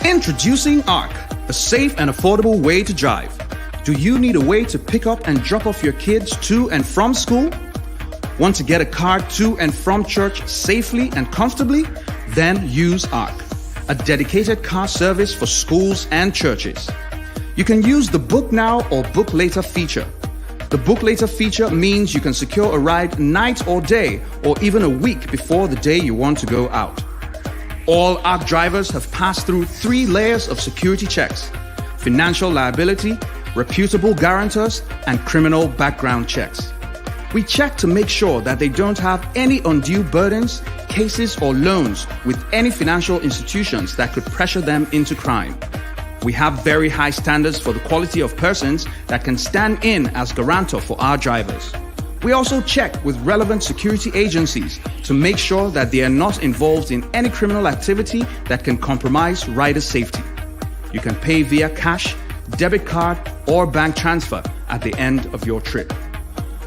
Introducing ARC, a safe and affordable way to drive. Do you need a way to pick up and drop off your kids to and from school? Want to get a car to and from church safely and comfortably? Then use ARC, a dedicated car service for schools and churches. You can use the Book Now or Book Later feature. The Book Later feature means you can secure a ride night or day, or even a week before the day you want to go out. All ARC drivers have passed through 3 layers of security checks: financial liability, reputable guarantors, and criminal background checks. We check to make sure that they don't have any undue burdens, cases, or loans with any financial institutions that could pressure them into crime. We have very high standards for the quality of persons that can stand in as guarantor for our drivers. We also check with relevant security agencies to make sure that they are not involved in any criminal activity that can compromise rider safety. You can pay via cash, debit card, or bank transfer at the end of your trip.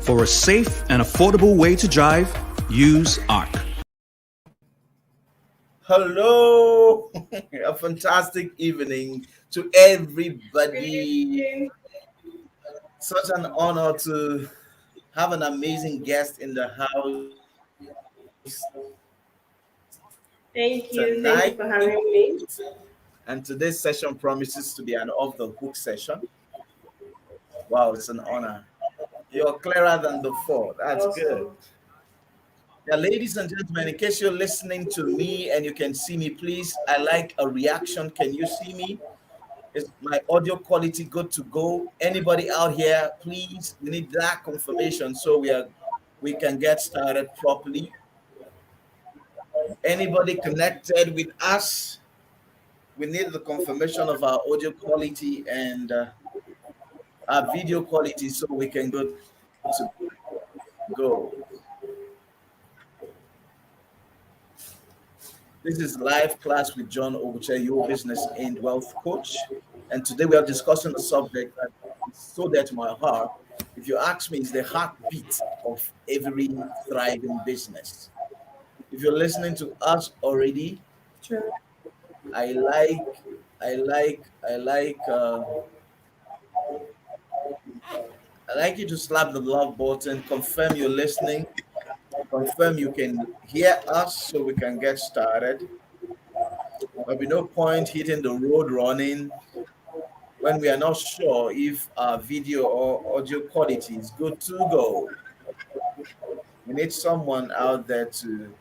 For a safe and affordable way to drive, use ARC. Hello, a fantastic evening to everybody. Such an honor to have an amazing guest in the house. Thank you. Thank you for having me. And today's session promises to be an off the hook session. Wow, it's an honor. You're clearer than before. That's Awesome. good. Yeah, ladies and gentlemen, in case you're listening to me and you can see me, please, I like a reaction. Can you see me? Is my audio quality good to go? Anybody out here, please, we need that confirmation so we can get started properly. Anybody connected with us? We need the confirmation of our audio quality and our video quality so we can go. This is live class with John Obuche, your business and wealth coach. And today we are discussing a subject that is so dear to my heart. If you ask me, it's the heartbeat of every thriving business. If you're listening to us already, True. I like you to slap the love button, confirm you're listening, confirm you can hear us so we can get started. There'll be no point hitting the road running when we are not sure if our video or audio quality is good to go. We need someone out there to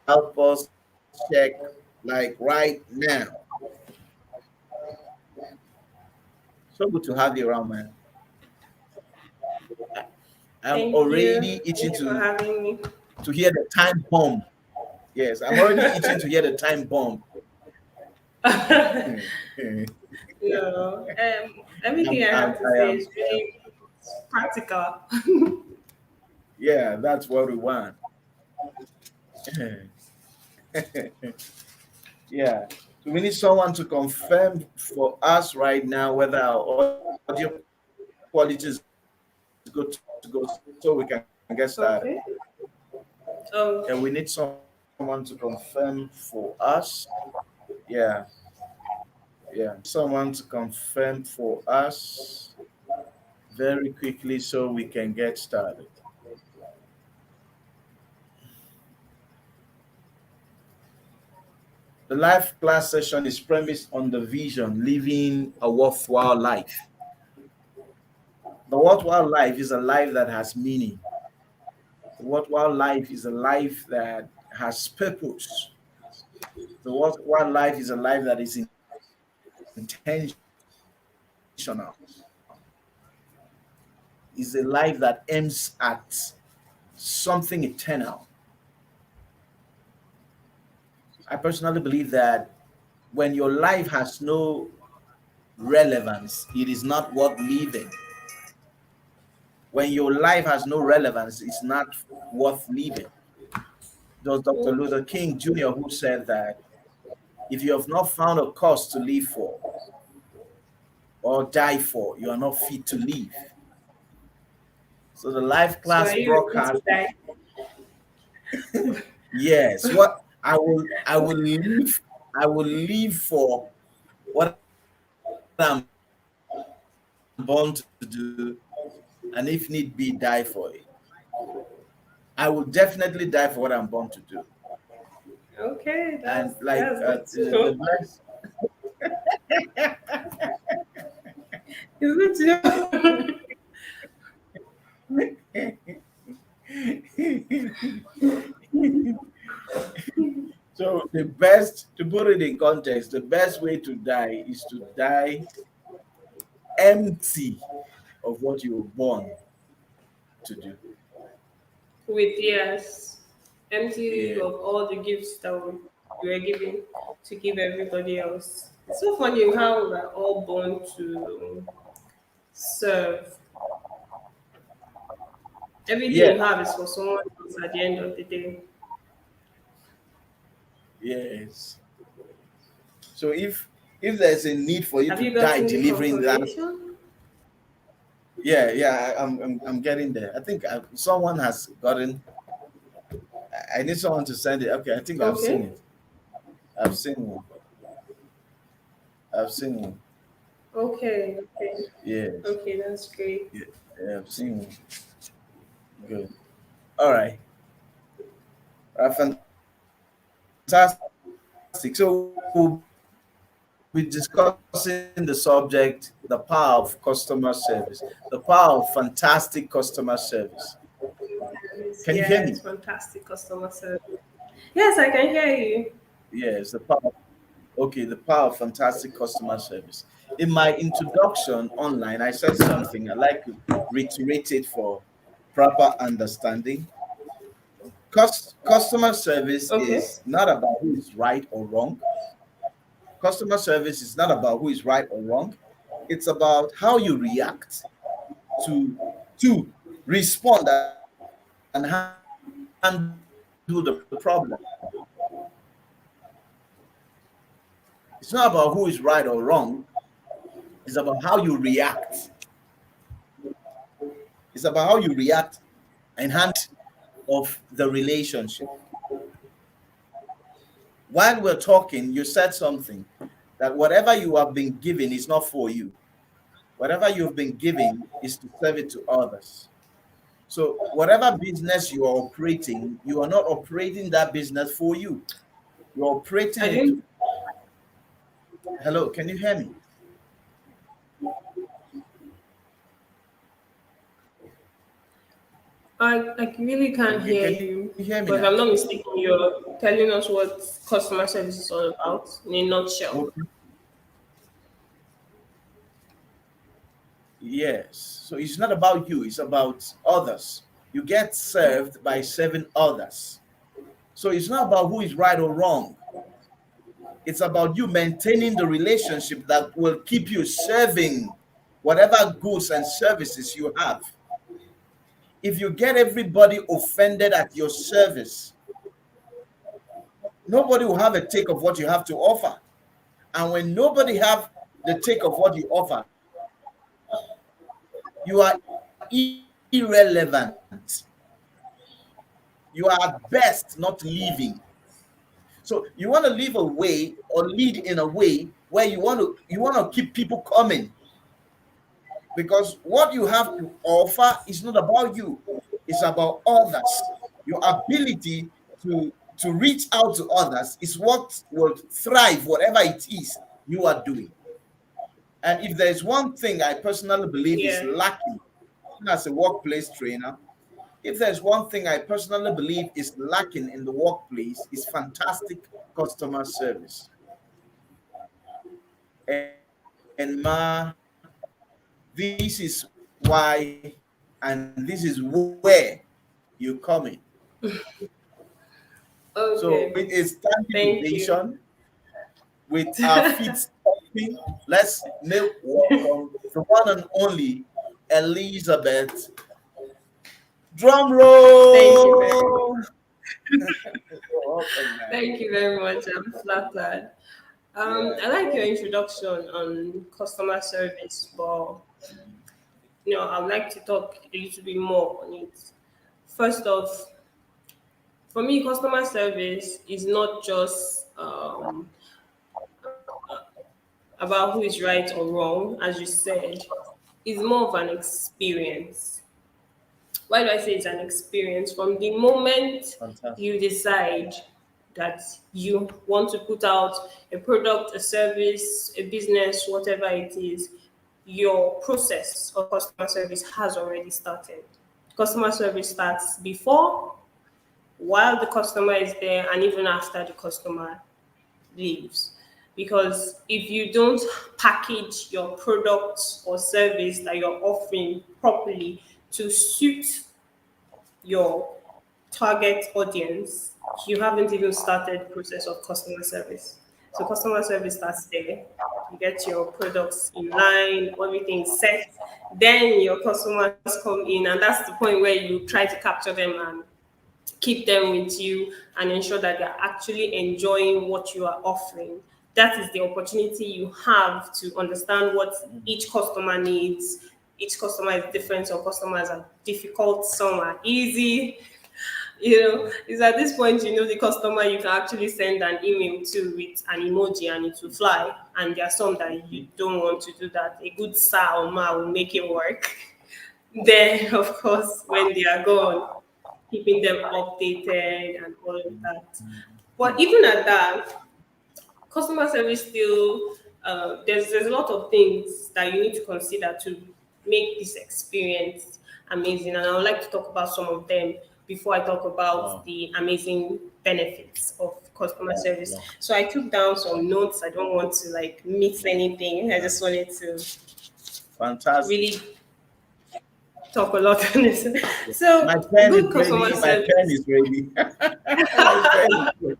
help us check, like right now. So good to have you around, man. I'm Thank already you. itching Thank you for having me. to hear the time bomb. Yes, I'm already itching to hear the time bomb. No, everything I have to say is really practical. Yeah, that's what we want. Yeah. So we need someone to confirm for us right now whether our audio quality is good to go so we can get started. Okay. And we need someone to confirm for us. Yeah. Someone to confirm for us very quickly so we can get started. The live class session is premised on the vision, living a worthwhile life. The worthwhile life is a life that has meaning. The worthwhile life is a life that has purpose. The worthwhile life is a life that is intentional. Is a life that aims at something eternal. I personally believe that when your life has no relevance, it is not worth living. When your life has no relevance, it's not worth living. It was Dr. Luther King Jr. who said that if you have not found a cause to live for or die for, you are not fit to live. So the live class So are you broadcast. going to die? Yes. I will live for what I'm born to do, and if need be, die for it. I will definitely die for what I'm born to do. Okay, And like that's good to the know. It's good to know. so the best, to put it in context, the best way to die is to die empty of what you were born to do. With yes, empty Yeah. of all the gifts that we were given to give everybody else. It's so funny how we're all born to serve. Everything Yeah. you have is for someone else at the end of the day. Yes. So if there's a need for you Have to you die gotten the delivering that, confirmation? yeah, yeah, I'm getting there. I think someone has gotten. I need someone to send it. Okay, I think I've seen Okay. it. I've seen one. I've seen one. Okay. Okay. Yes. Okay, that's great. Yeah, yeah, I've seen one. Good. All right. Fantastic. So we'll be discussing the subject, the power of customer service, the power of fantastic customer service. Can you hear Yes, me? fantastic customer service. Yes, I can hear you. Yes, the power. Okay, the power of fantastic customer service. In my introduction online, I said something. I'd like to reiterate it for proper understanding. Customer service Okay. is not about who is right or wrong. Customer service is not about who is right or wrong. It's about how you react to to respond and handle the problem. It's not about who is right or wrong. It's about how you react. It's about how you react and hand of the relationship. While we're talking, you said something that whatever you have been given is not for you. Whatever you've been given is to serve it to others. So, whatever business you are operating, you are not operating that business for you. You're operating I it to. didn't Hello, can you hear me? I really can't hear Can you. you hear me But if now? I'm not mistaken, you're telling us what customer service is all about in a nutshell. Okay. Yes. So, it's not about you, it's about others. You get served by serving others. So, it's not about who is right or wrong. It's about you maintaining the relationship that will keep you serving whatever goods and services you have. If you get everybody offended at your service, nobody will have a take of what you have to offer. And when nobody have the take of what you offer, you are irrelevant. You are at best not living. So you want to live a way or lead in a way where you want to keep people coming, because what you have to offer is not about you, it's about others. Your ability to reach out to others is what will thrive whatever it is you are doing. And if there's one thing I personally believe is Yeah. lacking as a workplace trainer, if there's one thing I personally believe is lacking in the workplace, is fantastic customer service. And this is why, and this is where you come in. So Okay. with a standing Thank you. ovation, with our feet stomping, let's make welcome the one and only Elizabeth. Drum Thank you very roll. You're welcome, man. Thank you very much. I'm flattered. Yeah. I like your introduction on customer service, but I'd like to talk a little bit more on it. First off, For me, customer service is not just about who is right or wrong, as you said. It's more of an experience. Why do I say it's an experience? From the moment Fantastic. you decide that you want to put out a product, a service, a business, whatever it is, your process of customer service has already started. Customer service starts before, while the customer is there, and even after the customer leaves. Because if you don't package your product or service that you're offering properly to suit your target audience, you haven't even started the process of customer service. So customer service starts there. You get your products in line, everything set. Then your customers come in, and that's the point where you try to capture them and keep them with you and ensure that they're actually enjoying what you are offering. That is the opportunity you have to understand what each customer needs. Each customer is different. Some customers are difficult, some are easy. It's at this point the customer you can actually send an email to with an emoji and it will fly. And there are some that you don't want to do that. A good sir or ma will make it work. Then, of course, when they are gone, keeping them updated and all of that. But even at that, customer service still there's a lot of things that you need to consider to make this experience amazing, and I would like to talk about some of them before I talk about Wow. the amazing benefits of customer service. Yeah. So I took down some notes. I don't want to miss anything. I just wanted to Fantastic. really talk a lot on this. So My pen good is customer ready. My service. pen is ready. My pen is ready.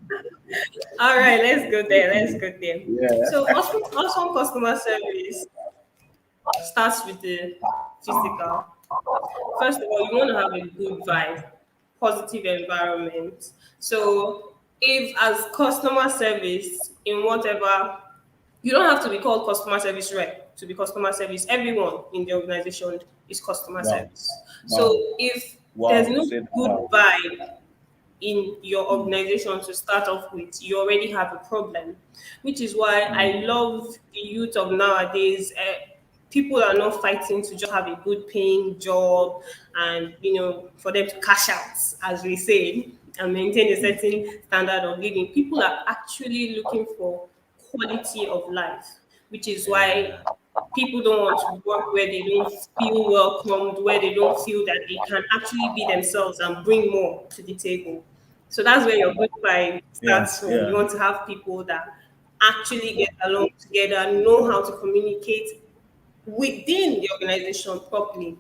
All right, let's go there. Let's go there. Yeah. So, awesome customer service starts with the physical. First of all, you want to have a good vibe, positive environment. So, if as customer service in whatever, you don't have to be called customer service rep to be customer service. Everyone in the organization is customer Wow. service. Wow. So, if Wow. there's no Say that. good Wow. vibe in your organization to start off with, you already have a problem, which is why I love the youth of nowadays. People are not fighting to just have a good paying job and for them to cash out, as we say, and maintain a certain standard of living. People are actually looking for quality of life, which is why people don't want to work where they don't feel welcomed, where they don't feel that they can actually be themselves and bring more to the table. So that's where your good vibe Yeah. starts from. Yeah. You want to have people that actually get along together, know how to communicate within the organization properly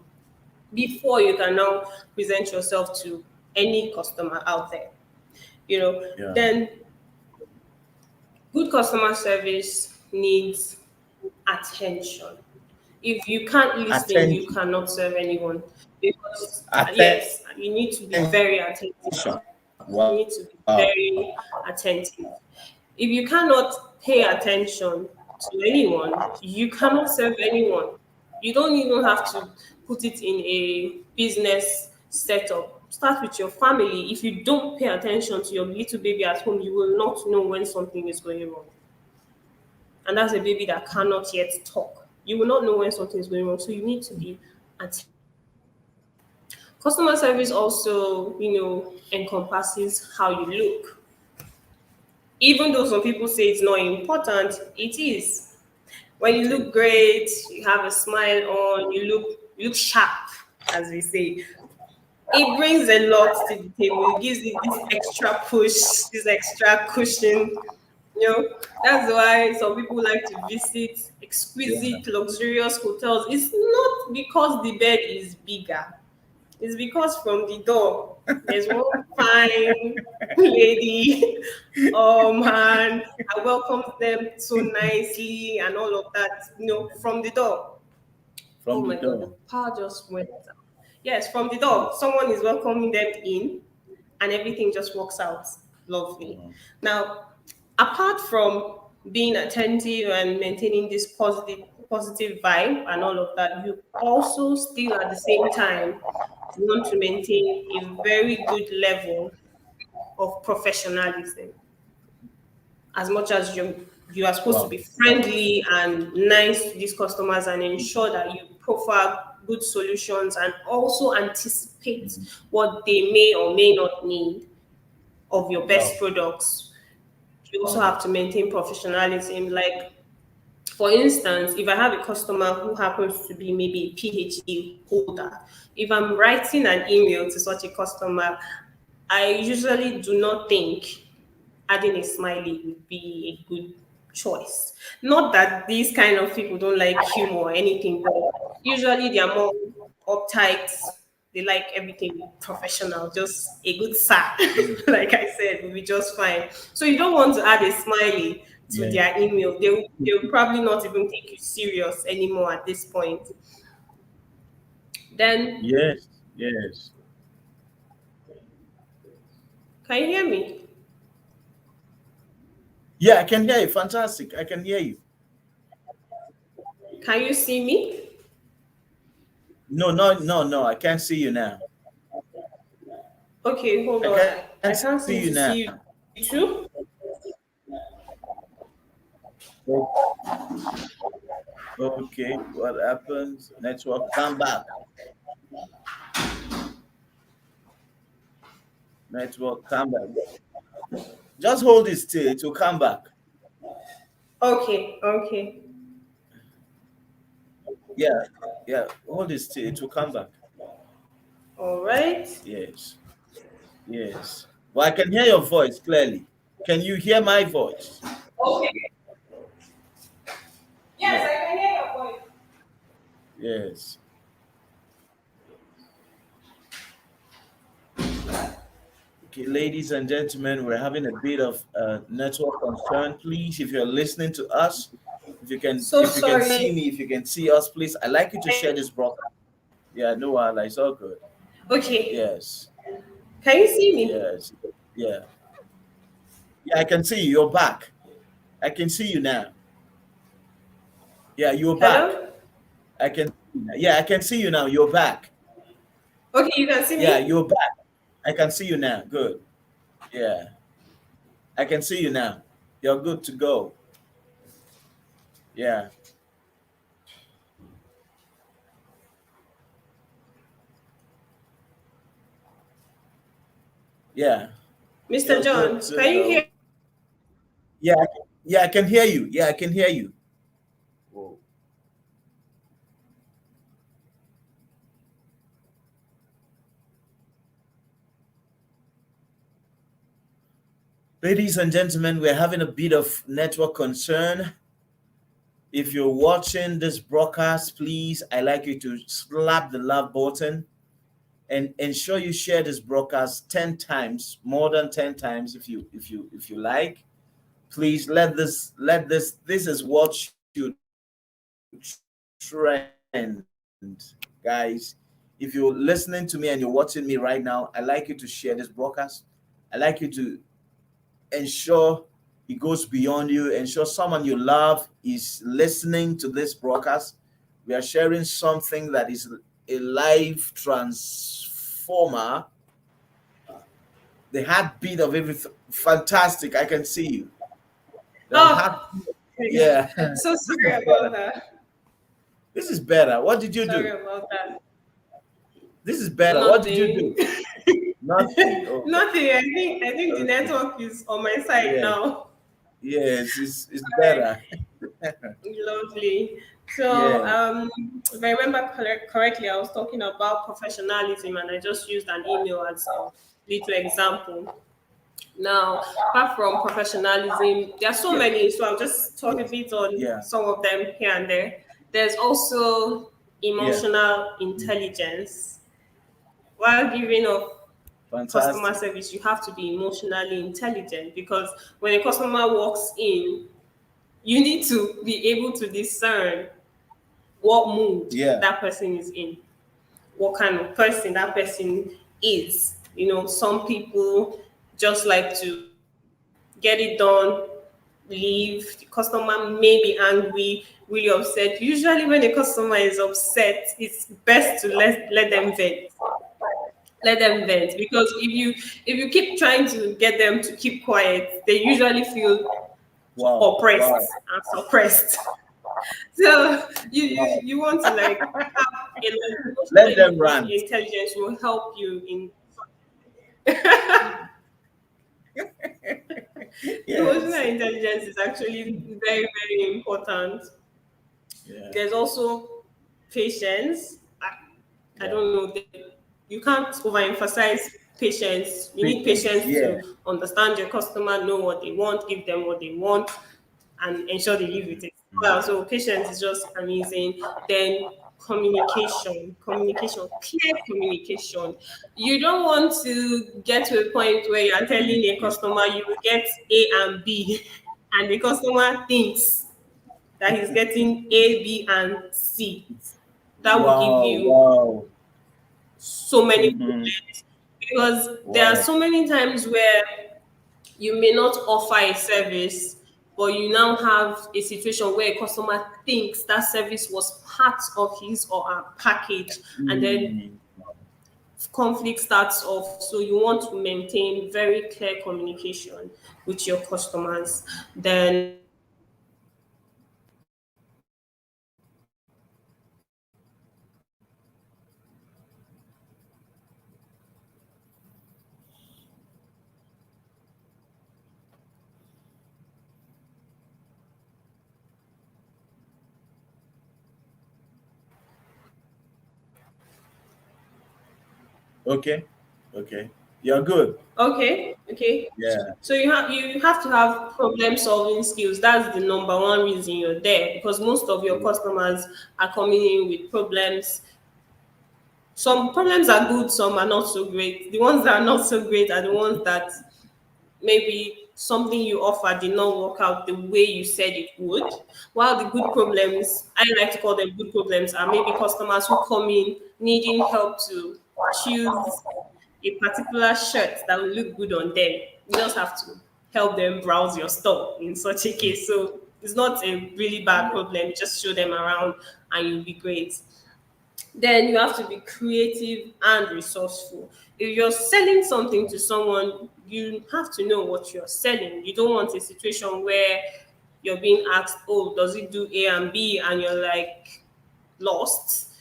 before you can now present yourself to any customer out there. Yeah. Then good customer service needs attention. If you can't listen, you Attention. cannot serve anyone. Because Attention. yes, you need to be very attentive. You Wow. need to be very attentive. If you cannot pay attention to anyone, you cannot serve anyone. You don't even have to put it in a business setup. Start with your family. If you don't pay attention to your little baby at home, you will not know when something is going wrong. And that's a baby that cannot yet talk. You will not know when something is going wrong. So you need to be attentive. Customer service also, encompasses how you look. Even though some people say it's not important, it is. When you look great, you have a smile on, you look sharp, as we say. It brings a lot to the table. It gives it this extra push, this extra cushion. That's why some people like to visit exquisite, luxurious hotels. It's not because the bed is bigger. It's because from the door, there's one fine lady, oh man, I welcomed them so nicely and all of that, from the door. From Oh the my God, the door. power just went out. Yes, from the door, someone is welcoming them in and everything just works out lovely. Now, apart from being attentive and maintaining this positive vibe and all of that, you also still at the same time want to maintain a very good level of professionalism. As much as you are supposed to be friendly and nice to these customers and ensure that you profile good solutions and also anticipate what they may or may not need of your best products, you also have to maintain professionalism. Like, for instance, if I have a customer who happens to be maybe a PhD holder, if I'm writing an email to such a customer, I usually do not think adding a smiley would be a good choice. Not that these kind of people don't like humor or anything, but usually they are more uptight. They like everything professional, just a good sir, like I said, will be just fine. So you don't want to add a smiley to their email. They will probably not even take you serious anymore at this point. Then, Yes. can you hear me? Yeah, I can hear you. Fantastic. I can hear you. Can you see me? No. I can't see you now. Okay, hold on. I can't see you seem to now. see you too. Okay, what happens? Network, come back. Network, come back. Just hold it still. It will come back. Okay. Yeah. Hold it still. It will come back. All right. Yes. Well, I can hear your voice clearly. Can you hear my voice? Okay. Yes, I can hear your voice. Yes. Okay, ladies and gentlemen, we're having a bit of network concern. Please, if you're listening to us, if you can see me, if you can see us, please, I'd like you to share this broadcast. Yeah, no, it's all good. Okay. Yes. Can you see me? Yes. Yeah, I can see you. You're back. I can see you now. Yeah, you're back. I can see you now. You're back. Okay, you can see me? Yeah, you're back. I can see you now. Good. Yeah. I can see you now. You're good to go. Yeah. Yeah. Mr. John, can you hear? Yeah, I can hear you. Yeah, I can hear you. Whoa. Ladies and gentlemen, we're having a bit of network concern. If you're watching this broadcast, please, I'd like you to slap the love button and ensure you share this broadcast 10 times, more than 10 times if you like. Please this is what you trend, guys. If you're listening to me and you're watching me right now, I'd like you to share this broadcast. I'd like you to ensure it goes beyond you. Ensure someone you love is listening to this broadcast. We are sharing something that is a life transformer. The heartbeat of everything. Fantastic. I can see you. Yeah. So sorry about that. This is better. What did you do? Sorry about that. This is better. Nothing. What did you do? Nothing. Oh. Nothing. I think the network is on my side now. Yes, it's better. Lovely. So, if I remember correctly, I was talking about professionalism, and I just used an email as a little example. Now, apart from professionalism, there are so many, so I'll just talk a bit on some of them here and there. There's also emotional intelligence. While giving of customer service, you have to be emotionally intelligent, because when a customer walks in, you need to be able to discern what mood that person is in, what kind of person that person is. You know, some people just like to get it done, leave. The customer may be angry, really upset. Usually when a customer is upset, it's best to let them vent. Let them vent, because if you keep trying to get them to keep quiet, they usually feel Wow. oppressed Wow. and suppressed. So you want to like have Let them emotional rant. intelligence will help you in emotional Yes. intelligence is actually very, very important. Yeah. There's also patience. I Yeah. don't know. You can't overemphasize patience. You need Patience. patience Yeah. to understand your customer, know what they want, give them what they want, and ensure they live with it. Well, so patience is just amazing. Then clear communication. You don't want to get to a point where you are telling a customer you will get A and B, and the customer thinks that he's getting A, B, and C. That will give Wow. you Wow. so many Mhm. problems, because there are Wow. so many times where you may not offer a service, but you now have a situation where a customer thinks that service was part of his or her package, and then Mm. conflict starts off. So you want to maintain very clear communication with your customers. Then Okay. Okay. You're good. okay. Yeah. So you have to have problem solving skills. That's the number one reason you're there, because most of your customers are coming in with problems. Some problems are good, some are not so great. The ones that are not so great are the ones that maybe something you offer did not work out the way you said it would. While the good problems, I like to call them good problems, are maybe customers who come in needing help to choose a particular shirt that will look good on them. You just have to help them browse your store in such a case. So it's not a really bad problem. Just show them around and you'll be great. Then you have to be creative and resourceful. If you're selling something to someone, you have to know what you're selling. You don't want a situation where you're being asked, oh, does it do A and B? And you're like lost.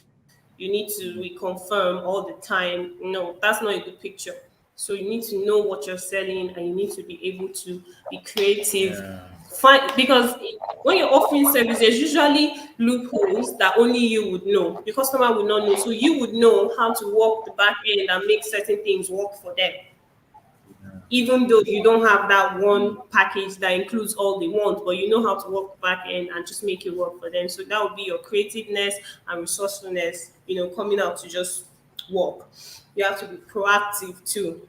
You need to reconfirm all the time. No, that's not a good picture. So you need to know what you're selling, and you need to be able to be creative. Yeah. Find, because when you're offering service, there's usually loopholes that only you would know. The customer would not know. So you would know how to work the back end and make certain things work for them, even though you don't have that one package that includes all they want, but you know how to work back end and just make it work for them. So that would be your creativeness and resourcefulness, coming out to just work. You have to be proactive too.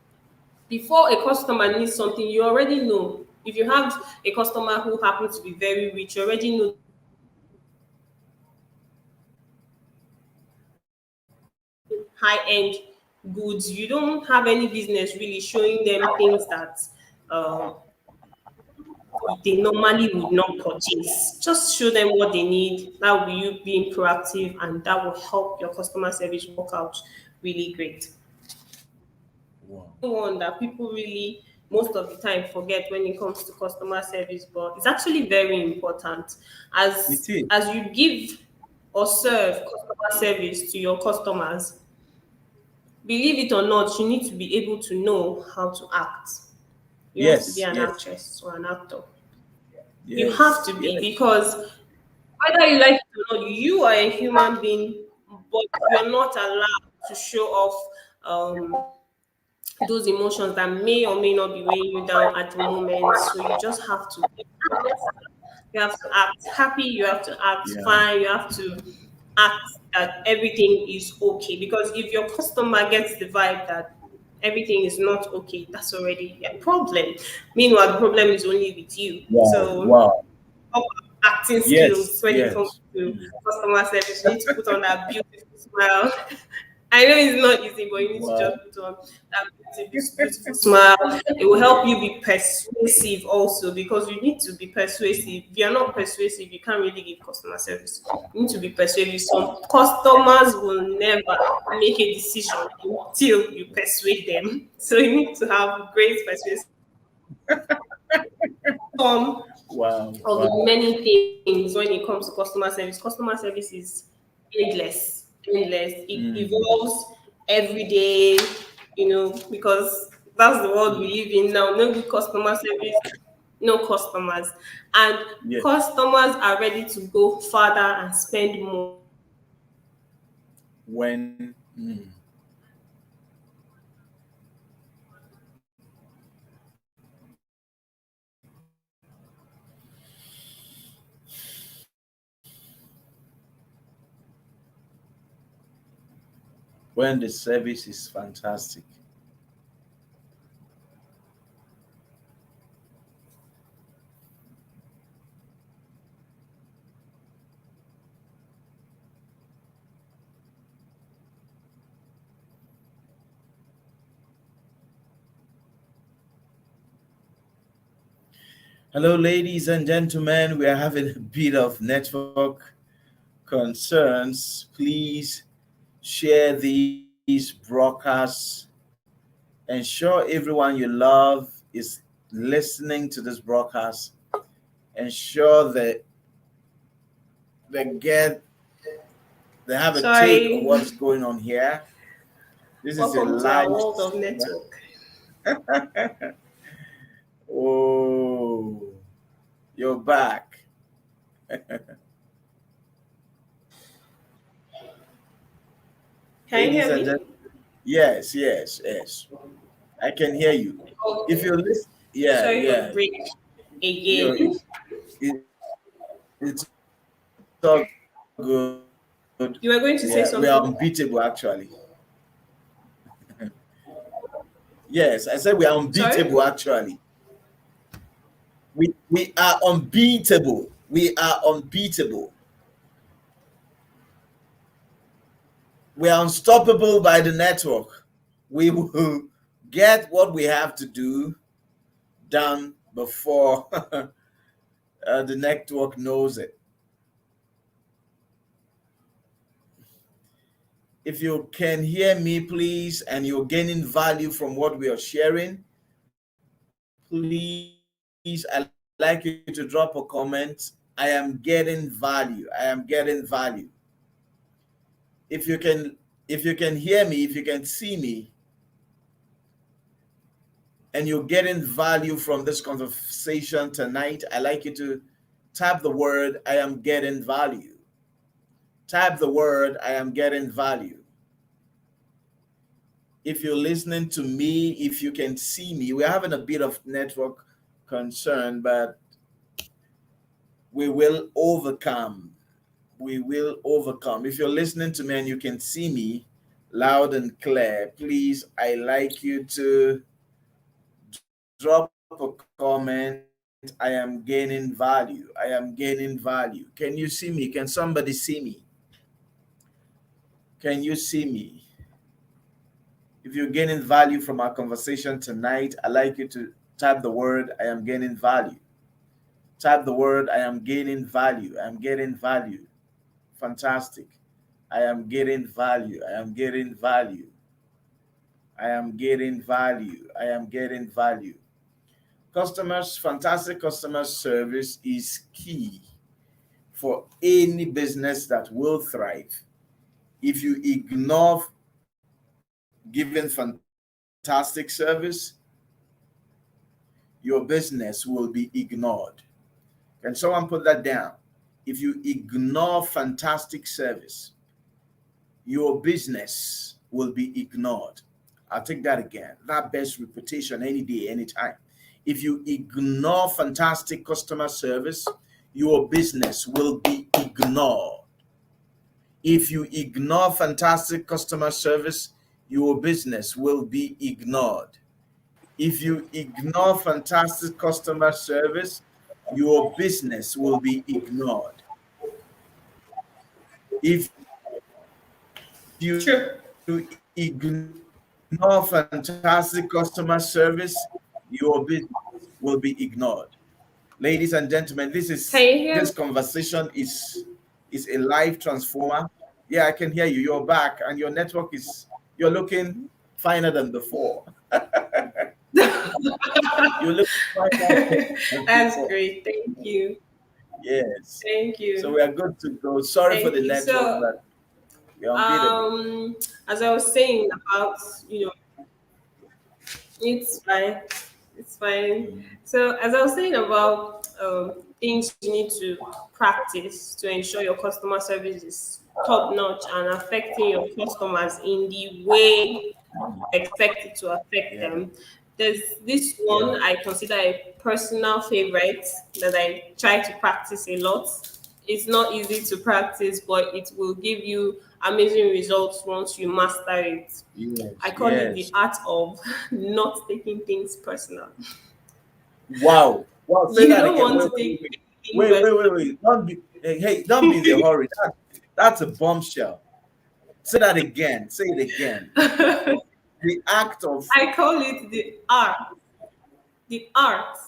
Before a customer needs something, you already know. If you have a customer who happens to be very rich, you already know high end goods. You don't have any business really showing them things that um, they normally would not purchase. Just show them what they need. That will be you being proactive, and that will help your customer service work out really great. Wow. One that people really most of the time forget when it comes to customer service, but it's actually very important. It as is. as you give or serve customer service to your customers, believe it or not, you need to be able to know how to act. You have to be Yes. an Yes. actress or an actor. You have Yes. to be, Yes. because whether you like it or not, you are a human being, but you're not allowed to show off those emotions that may or may not be weighing you down at the moment. So you just have to act happy, you have to act Yeah. fine, you have to act that everything is okay. Because if your customer gets the vibe that everything is not okay, that's already a problem. Meanwhile, the problem is only with you. Wow. So Wow. up acting Yes. skills when it comes Yes. to customer service, you need to put on that beautiful smile I know it's not easy, but you need to just put on that beautiful smile. It will help you be persuasive also, because you need to be persuasive. If you're not persuasive, you can't really give customer service. You need to be persuasive. Some customers will never make a decision until you persuade them. So you need to have great persuasive. Some Wow. of the Wow. many things when it comes to customer service. Customer service is endless, endless. It evolves every day, because that's the world we live in now. No good customer service, no customers. And Yeah. customers are ready to go further and spend more. When when the service is fantastic. Hello, ladies and gentlemen. We are having a bit of network concerns. Please share these broadcasts. Ensure everyone you love is listening to this broadcast. Ensure that they have a take of Sorry. what's going on here. This is a Welcome to our live. world of network. Oh, you're back. Can you Ladies hear and me? gentlemen, yes. I can hear you. If Okay. you listen, yeah, Sorry for the yeah, break you again. it, it's all good. You were going to Yeah, say we are something? unbeatable actually. Yes, I said we are Sorry? unbeatable actually. We are unbeatable. We are unbeatable. We are unstoppable by the network. We will get what we have to do done before the network knows it. If you can hear me, please, and you're gaining value from what we are sharing, please, I'd like you to drop a comment. I am getting value. I am getting value. If you can hear me, if you can see me, and you're getting value from this conversation tonight, I'd like you to type the word I am getting value. Type the word I am getting value. If you're listening to me, if you can see me, we're having a bit of network concern, but we will overcome. We will overcome. If you're listening to me and you can see me loud and clear, please, I like you to drop a comment. I am gaining value. I am gaining value. Can you see me? Can somebody see me? Can you see me? If you're gaining value from our conversation tonight, I'd like you to type the word I am gaining value. Type the word I am gaining value. I am getting value. Fantastic. I am getting value. I am getting value. I am getting value. I am getting value. Customers, fantastic customer service is key for any business that will thrive. If you ignore giving fantastic service, your business will be ignored. Can someone put that down? If you ignore fantastic service, your business will be ignored. I'll take that again. That bears repetition any day, anytime. If you ignore fantastic customer service, your business will be ignored. If you ignore fantastic customer service, your business will be ignored. If you ignore fantastic customer service, your business will be ignored. If you True. you ignore fantastic customer service, your business will be ignored. Ladies and gentlemen, Can you hear me? this conversation is a life transformer. Yeah, I can hear you. You're back, and your network is you're looking finer than before. You look finer than That's before. great. Thank you. Yes. Thank So you. we are good to go. Sorry for Thank the you. network, So, but we're unbeatable. as I was saying about, it's fine. It's fine. So, as I was saying about things you need to practice to ensure your customer service is top notch and affecting your customers in the way expect it to affect Yeah. them. There's this Yeah. one I consider a personal favorite that I try to practice a lot. It's not easy to practice, but it will give you amazing results once you master it. I Yes. call it the Yes. art of not taking things personal. Wow. Wow. Say You that don't again. want Wait, to wait, take wait, wait. things Wait, wait, personal. wait, wait. Don't be hey, don't be in a hurry. That's a bombshell. Say that again. Say it again. The act of I call it the art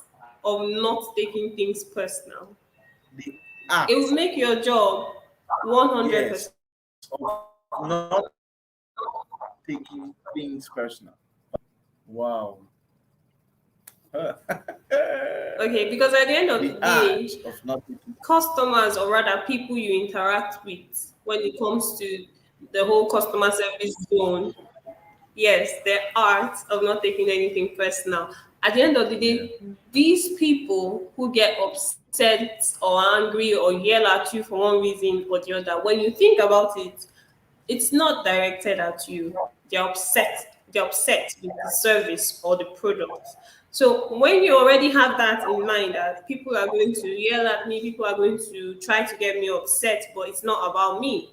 of not taking things personal. the It will act, make your job 100%. yes, of not taking things personal. Wow. Okay, because at the end of The the act day, of not taking customers or rather people you interact with when it comes to the whole customer service zone, yes, the art of not taking anything personal. At the end of the yeah. day, these people who get upset or angry or yell at you for one reason or the other, when you think about it, it's not directed at you. They're upset. They're upset with the service or the product. So when you already have that in mind that people are going to yell at me, people are going to try to get me upset, but it's not about me.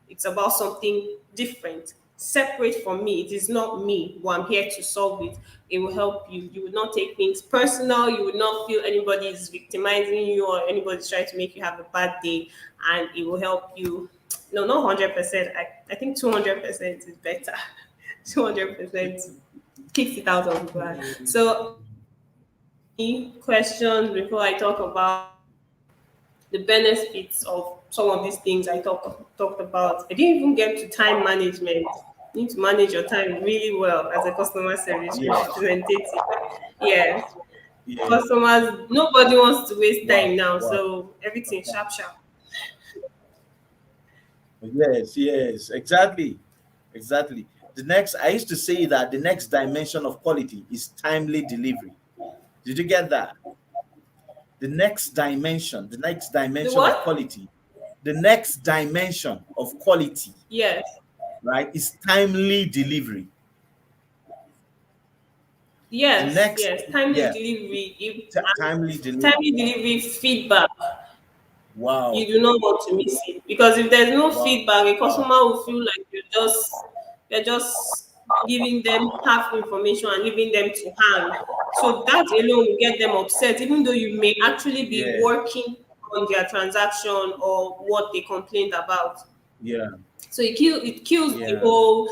It's about something different, separate from me. It is not me who I'm here to solve it. It will help you. You would not take things personal. You would not feel anybody is victimizing you or anybody's trying to make you have a bad day. And it will help you. No, not 100%. I think 200% is better. 200% kicks it out of the bag. So, any questions before I talk about the benefits of some of these things I talked about. I didn't even get to time management. You need to manage your time really well as a customer service Yes. representative. Yes. Yeah. Customers, nobody wants to waste time Wow. now. Wow. So everything sharp, sharp. Yes, yes, exactly. Exactly. The next, I used to say that the next dimension of quality is timely delivery. Did you get that? The next The dimension of what? quality, the next dimension of quality, Yes. right, is timely delivery. The Yes, next, yes. Timely yeah, delivery. timely delivery. Timely delivery feedback. You Wow, do not want to miss it because if there's no wow, feedback, a wow. customer will feel like you're just giving them half information and leaving them to hang. So that alone will get them upset, even though you may actually be Yeah, working on their transaction or what they complained about. yeah, So it kills the yeah. whole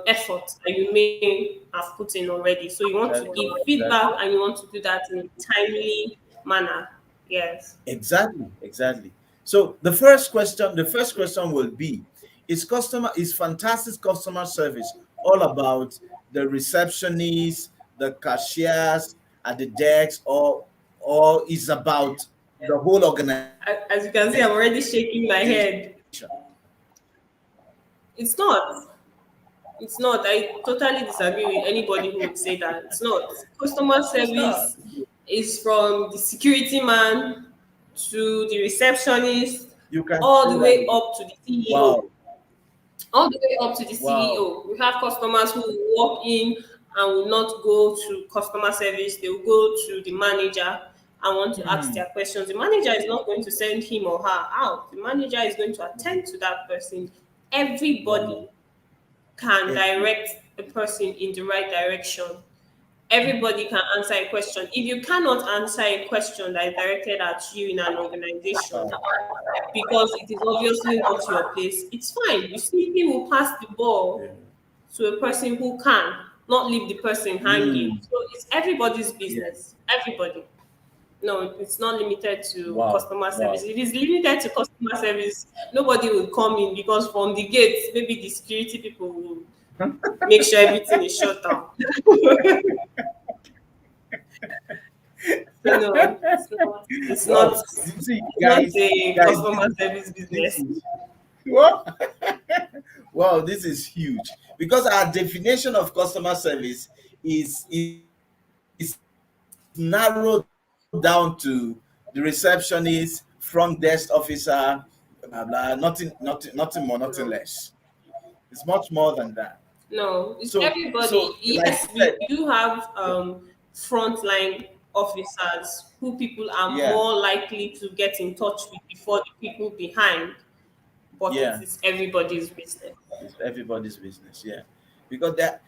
effort that you may have put in already. So you want to Exactly, give feedback exactly, and you want to do that in a timely manner. Yes. exactly, exactly. So the first question will be: is fantastic customer service all about the receptionists, the cashiers at the decks, or is about the whole organization? As you can see, I'm already shaking my head. It's not. It's not. I totally disagree with anybody who would say that. It's not. Customer It's not. service is from the security man to the receptionist, You can all say the that way again. up to the CEO. Wow, All the way up to the wow. CEO. We have customers who will walk in and will not go to customer service. They will go to the manager and want to ask Hmm. their questions. The manager is not going to send him or her out. The manager is going to attend to that person. Everybody Wow. can Every direct a person in the right direction. Everybody can answer a question. If you cannot answer a question that is directed at you in an organization, because it is obviously not your place, it's fine. You simply will pass the ball Yeah. to a person who can, not leave the person hanging. Mm, So it's everybody's yeah. business. Everybody. No, it's not limited to Wow. customer service. Wow. If it's limited to customer service, nobody will come in because from the gate, maybe the security people will make sure everything is shut down. So no, it's not, Wow. You see, it's not a guys, customer service this business. is what? Wow, this is huge because our definition of customer service is narrowed down to the receptionist, front desk officer, blah blah. Nothing more, nothing No. less. It's much more than that. No, it's So everybody. like Yes, you we said, do have frontline officers who people are yeah, more likely to get in touch with before the people behind, but it yeah. is everybody's business. It's everybody's business, yeah. Because they're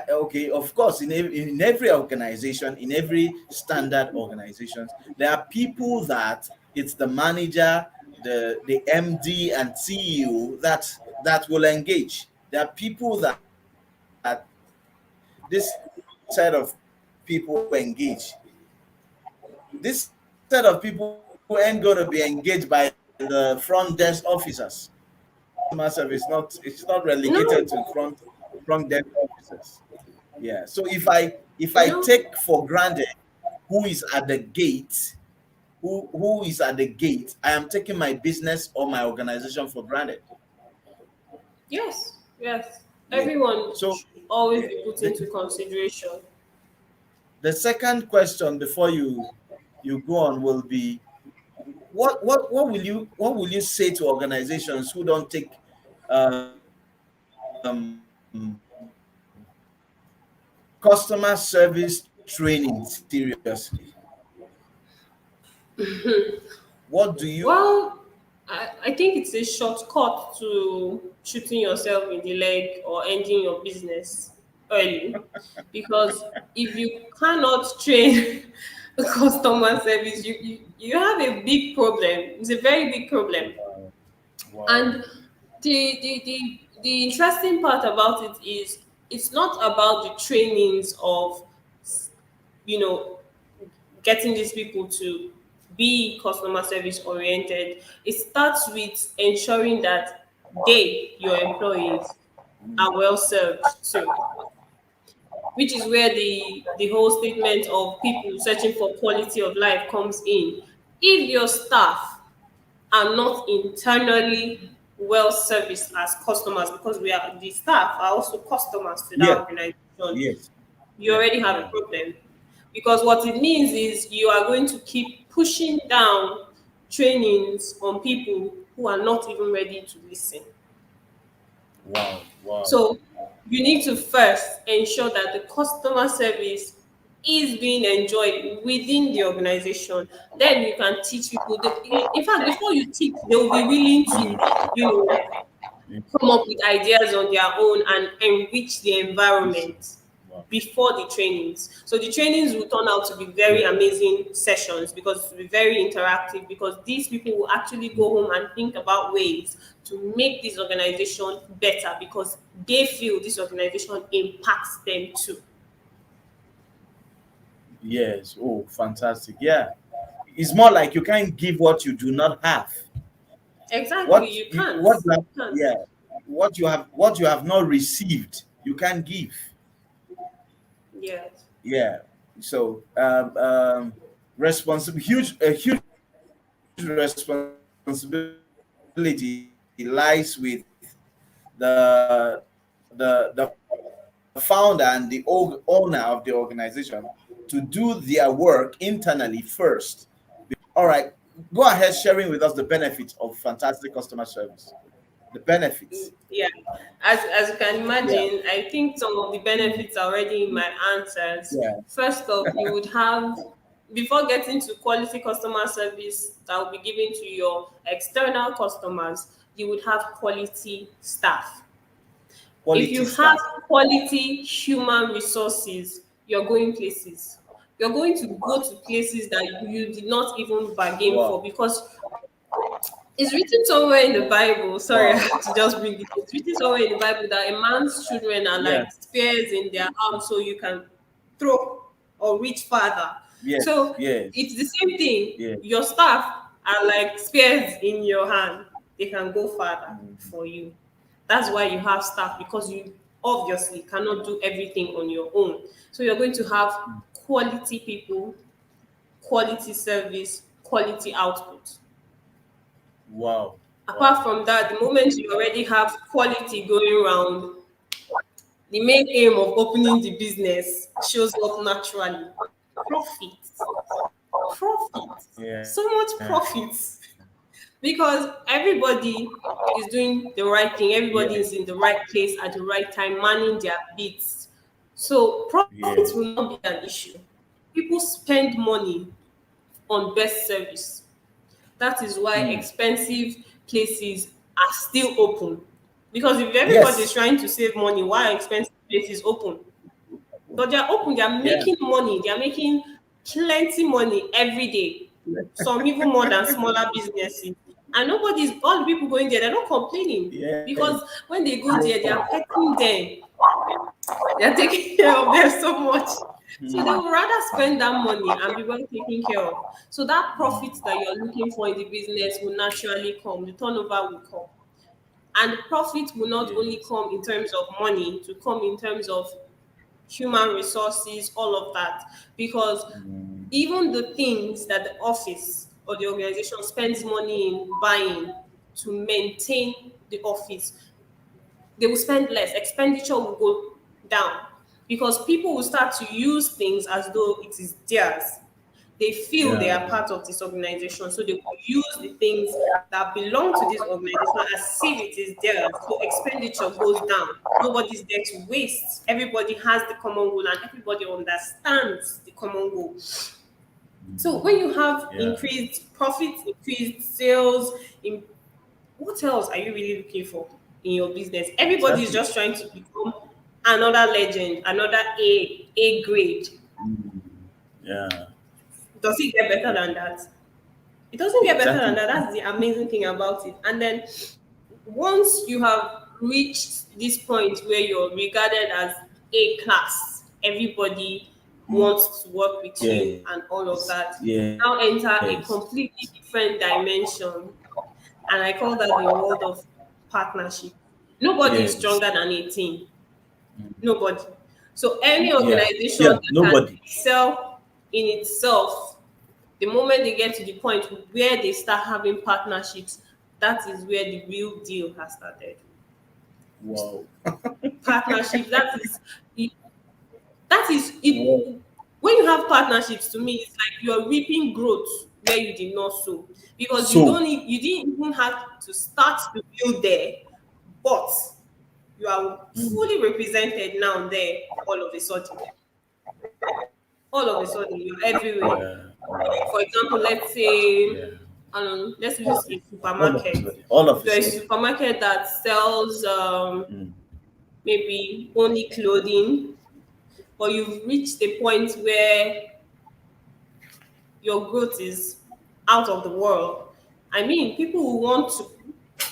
okay, of course, in every organization, in every standard organizations, there are people that it's the manager, the MD and CEO that will engage. There are people that this set of people engage. This set of people who ain't gonna be engaged by the front desk officers. Customer service not it's not relegated No, to front desk officers. Yeah. So if I no, take for granted who is at the gate, who is at the gate, I am taking my business or my organization for granted. yes, yes. Yeah. Everyone So should always the, be put the, into consideration. the second question before you go on will be what will you say to organizations who don't take um, customer service training seriously? What do you Well, I think it's a shortcut to shooting yourself in the leg or ending your business early. Because if you cannot train customer service, you have a big problem. It's a very big problem. wow. And the interesting part about it is it's not about the trainings of, you know, getting these people to be customer service oriented. It starts with ensuring that they, your employees, are well served too, which is where the whole statement of people searching for quality of life comes in. If your staff are not internally well serviced as customers, because we are the staff are also customers to that Yes, organization, yes, you yeah, already have a yeah. problem. Because what it means is you are going to keep pushing down trainings on people who are not even ready to listen. Wow, wow. So you need to first ensure that the customer service is being enjoyed within the organization. Then you can teach people. In fact, before you teach, they will be willing to, you know, come up with ideas on their own and enrich the environment Wow. before the trainings. So the trainings will turn out to be very Yeah. amazing sessions because it will be very interactive because these people will actually go home and think about ways to make this organization better because they feel this organization impacts them too. Yes. Oh, fantastic. Yeah. It's more like you can't give what you do not have. Exactly, What you you can't. what you have, You can't. yeah. What you have not received, you can't give. Yes. Yeah. So responsible huge a huge responsibility lies with the the founder and the owner of the organization to do their work internally first. All right, go ahead sharing with us the benefits of fantastic customer service. The benefits. Yeah, as you can Yeah, imagine, I think some of the benefits are already in my answers. yeah, First off, you would have, before getting to quality customer service that will be given to your external customers, you would have quality staff. If quality you have staff. quality human resources, you're going places. You're going to go to places that you did not even bargain Wow. for, because it's written somewhere in the Bible. Sorry, I Wow. have to just bring it. It's written somewhere in the Bible that a man's children are Yeah. like spears in their arms, so you can throw or reach farther. Yes. So Yes. it's the same thing. Yeah. Your staff are like spears in your hand. They can go farther for you. That's why you have staff, because you obviously cannot do everything on your own. So you're going to have quality people, quality service, quality output. Wow. Apart from that, the moment you already have quality going around, the main aim of opening the business shows up naturally. Profit. Profit. Yeah. So much profit. Because everybody is doing the right thing, everybody Yeah. is in the right place at the right time, manning their beats. So profit Yeah. will not be an issue. People spend money on best service. That is why expensive places are still open. Because if everybody is Yes. trying to save money, why are expensive places open? But they're open, they're Yeah. making money, they're making plenty money every day. Some even more than smaller businesses. And nobody's, all the people going there, they're not complaining. Yeah. Because when they go there, they are petting them, they're taking care of them so much. So they would rather spend that money and be well taken care of. So that profit that you're looking for in the business will naturally come. The turnover will come. And the profit will not only come in terms of money, to come in terms of human resources, all of that. Because even the things that the office or the organization spends money in buying to maintain the office, they will spend less. Expenditure will go down because people will start to use things as though it is theirs. They feel they are part of this organization, so they will use the things that belong to this organization as if it is theirs. So expenditure goes down. Nobody's there to waste. Everybody has the common goal, and everybody understands the common goal. So when you have increased profits, increased sales, what else are you really looking for in your business? Everybody is just trying to become another legend, another A grade. Yeah. Does it get better than that? It doesn't get better than that. That's the amazing thing about it. And then once you have reached this point where you're regarded as A class, everybody wants to work with you and all of that. Yeah. Now enter a completely different dimension. And I call that the world of partnership. Nobody is stronger than a team. Nobody. So any organization that can excel in itself, the moment they get to the point where they start having partnerships, that is where the real deal has started. Wow. Partnerships, that is it. When you have partnerships, to me, it's like you're reaping growth where you did not sow. Because you didn't even have to start to build there, but you are fully represented now there all of a sudden. All of a sudden, you're everywhere. For example, let's say, let's use a supermarket. All of You're a supermarket that sells maybe only clothing, but you've reached a point where your growth is out of the world. I mean, people will want to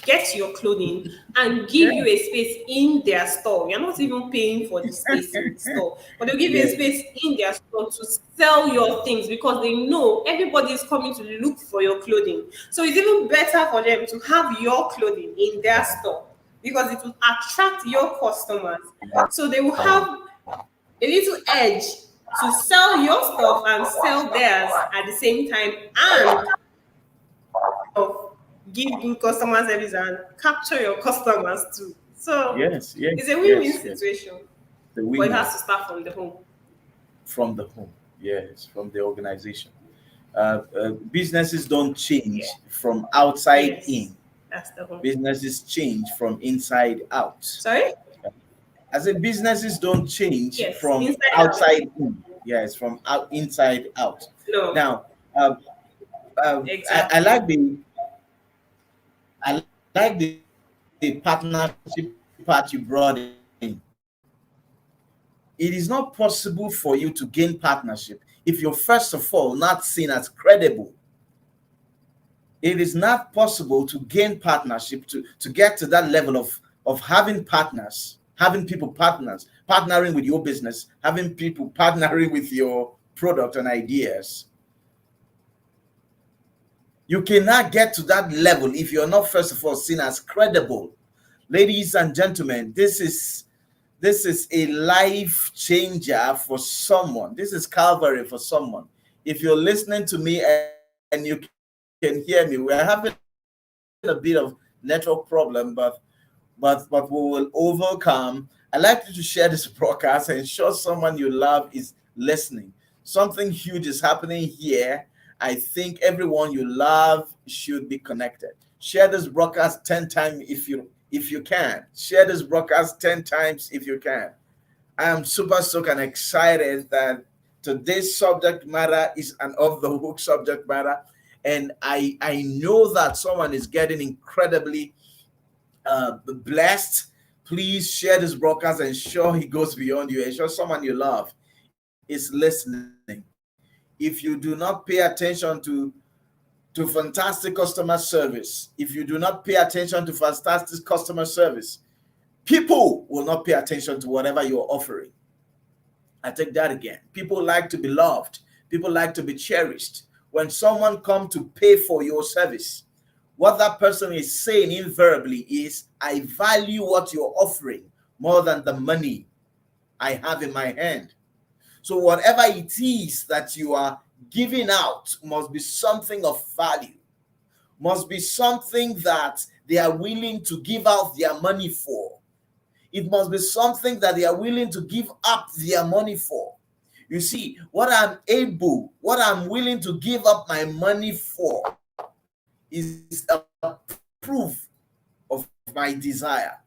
get your clothing and give you a space in their store. You're not even paying for the space in the store, but they'll give you a space in their store to sell your things because they know everybody is coming to look for your clothing. So it's even better for them to have your clothing in their store because it will attract your customers. So they will have a little edge to sell your stuff and sell theirs at the same time and give good customer service and capture your customers too. So it's a win-win situation. But it has to start from the home. From the home, yes, from the organization. Businesses don't change from outside in. That's the home. Businesses change from inside out. Sorry? I said businesses don't change from outside in. Yes, from inside out. No. Now, exactly. I like the partnership part you brought in. it is not possible for you to gain partnership if you're first of all not seen as credible. It is not possible to gain partnership, to get to that level of having partners, having people partners, partnering with your business, having people partnering with your product and ideas. You cannot get to that level if you're not first of all seen as credible. Ladies and gentlemen, this is a life changer for someone. This is Calvary for someone. If you're listening to me and you can hear me, we're having a bit of network problem, but we will overcome. I'd like you to share this broadcast and ensure someone you love is listening. Something huge is happening here. I think everyone you love should be connected. Share this broadcast 10 times if you can. Share this broadcast 10 times if you can. I am super stoked and excited that today's subject matter is an off-the-hook subject matter. And I know that someone is getting incredibly blessed. Please share this broadcast and ensure he goes beyond you. Ensure someone you love is listening. If you do not pay attention to fantastic customer service, if you do not pay attention to fantastic customer service, people will not pay attention to whatever you're offering. I take that again. People like to be loved. People like to be cherished. When someone comes to pay for your service, what that person is saying invariably is, I value what you're offering more than the money I have in my hand. So whatever it is that you are giving out must be something of value, must be something that they are willing to give out their money for. It must be something that they are willing to give up their money for. You see, what I'm willing to give up my money for is a proof of my desire.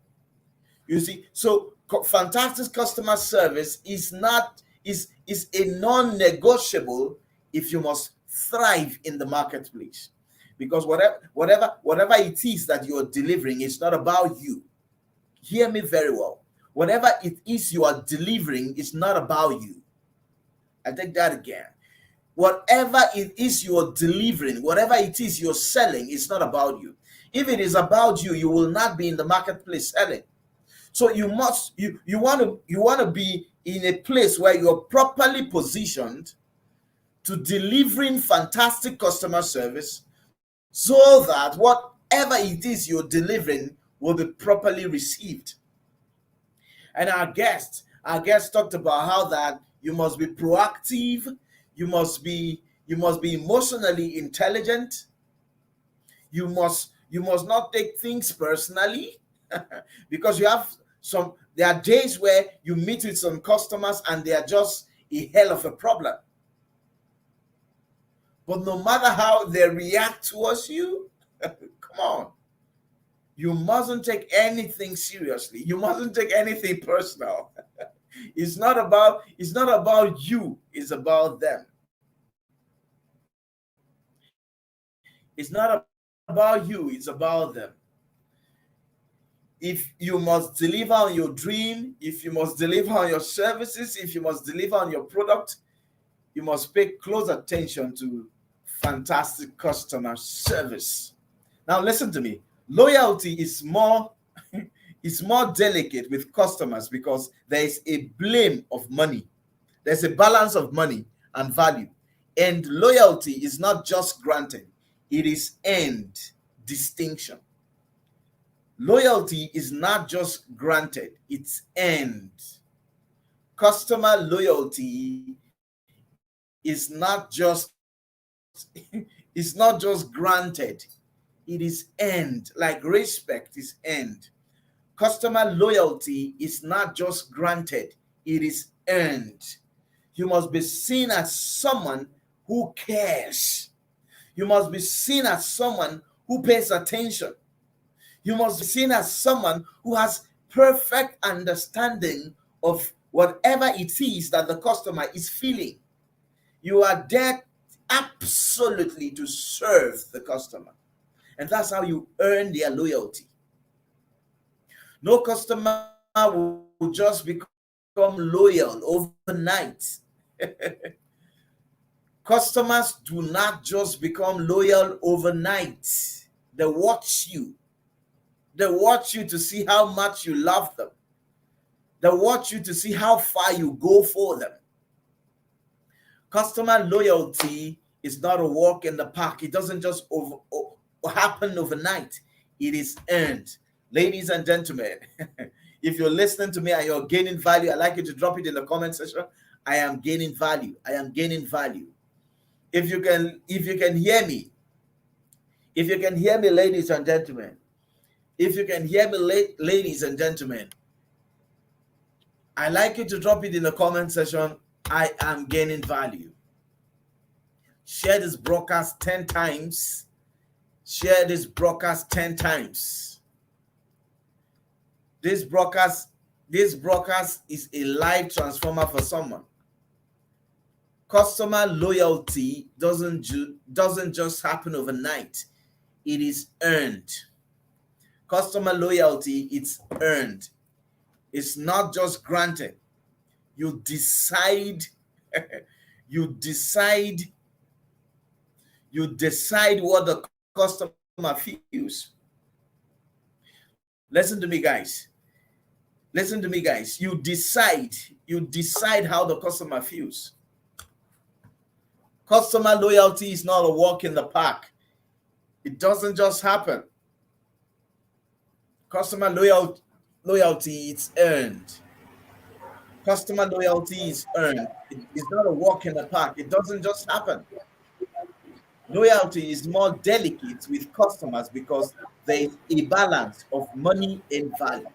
You see, so fantastic customer service is a non-negotiable if you must thrive in the marketplace. Because whatever it is that you're delivering, it's not about you. Hear me very well. Whatever it is you are delivering, it's not about you. I take that again. Whatever it is you're delivering, whatever it is you're selling, it's not about you. If it is about you, you will not be in the marketplace selling. So you want to be in a place where you're properly positioned to delivering fantastic customer service, so that whatever it is you're delivering will be properly received. And our guest talked about how that you must be proactive, you must be emotionally intelligent, you must not take things personally, because there are days where you meet with some customers and they are just a hell of a problem. But no matter how they react towards you, come on, you mustn't take anything seriously. You mustn't take anything personal. It's not about you, it's about them. It's not about you, it's about them. If you must deliver on your dream, if you must deliver on your services, if you must deliver on your product, you must pay close attention to fantastic customer service. Now listen to me. Loyalty is more delicate with customers because there is a blame of money. There's a balance of money and value. And loyalty is not just granted, it is earned. Distinction. Loyalty is not just granted, it's earned. Customer loyalty is not just granted, it is earned. Like respect is earned. Customer loyalty is not just granted, it is earned. You must be seen as someone who cares. You must be seen as someone who pays attention. You must be seen as someone who has perfect understanding of whatever it is that the customer is feeling. You are there absolutely to serve the customer. And that's how you earn their loyalty. No customer will just become loyal overnight. Customers do not just become loyal overnight. They watch you. They watch you to see how much you love them. They watch you to see how far you go for them. Customer loyalty is not a walk in the park. It doesn't just happen overnight. It is earned. Ladies and gentlemen, if you're listening to me and you're gaining value, I'd like you to drop it in the comment section. I am gaining value. I am gaining value. If you can hear me, ladies and gentlemen, ladies and gentlemen, I'd like you to drop it in the comment section. I am gaining value. Share this broadcast 10 times. Share this broadcast 10 times. This broadcast is a life transformer for someone. Customer loyalty doesn't just happen overnight. It is earned. Customer loyalty, it's earned. It's not just granted. You decide what the customer feels. Listen to me, guys. You decide how the customer feels. Customer loyalty is not a walk in the park. It doesn't just happen. Customer loyalty, it's earned. Customer loyalty is earned. It's not a walk in the park. It doesn't just happen. Loyalty is more delicate with customers because there is a balance of money and value.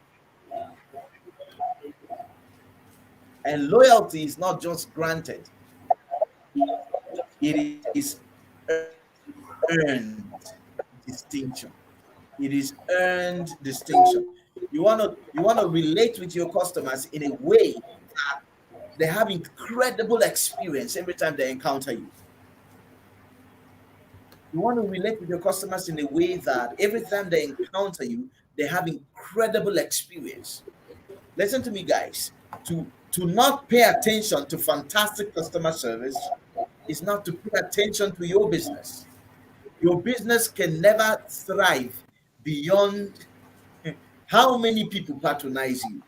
And loyalty is not just granted. It is earned distinction. It is earned distinction. You want to relate with your customers in a way that they have incredible experience every time they encounter you. You want to relate with your customers in a way that every time they encounter you, they have incredible experience. Listen to me, guys. To not pay attention to fantastic customer service is not to pay attention to your business. Your business can never thrive beyond how many people patronize you.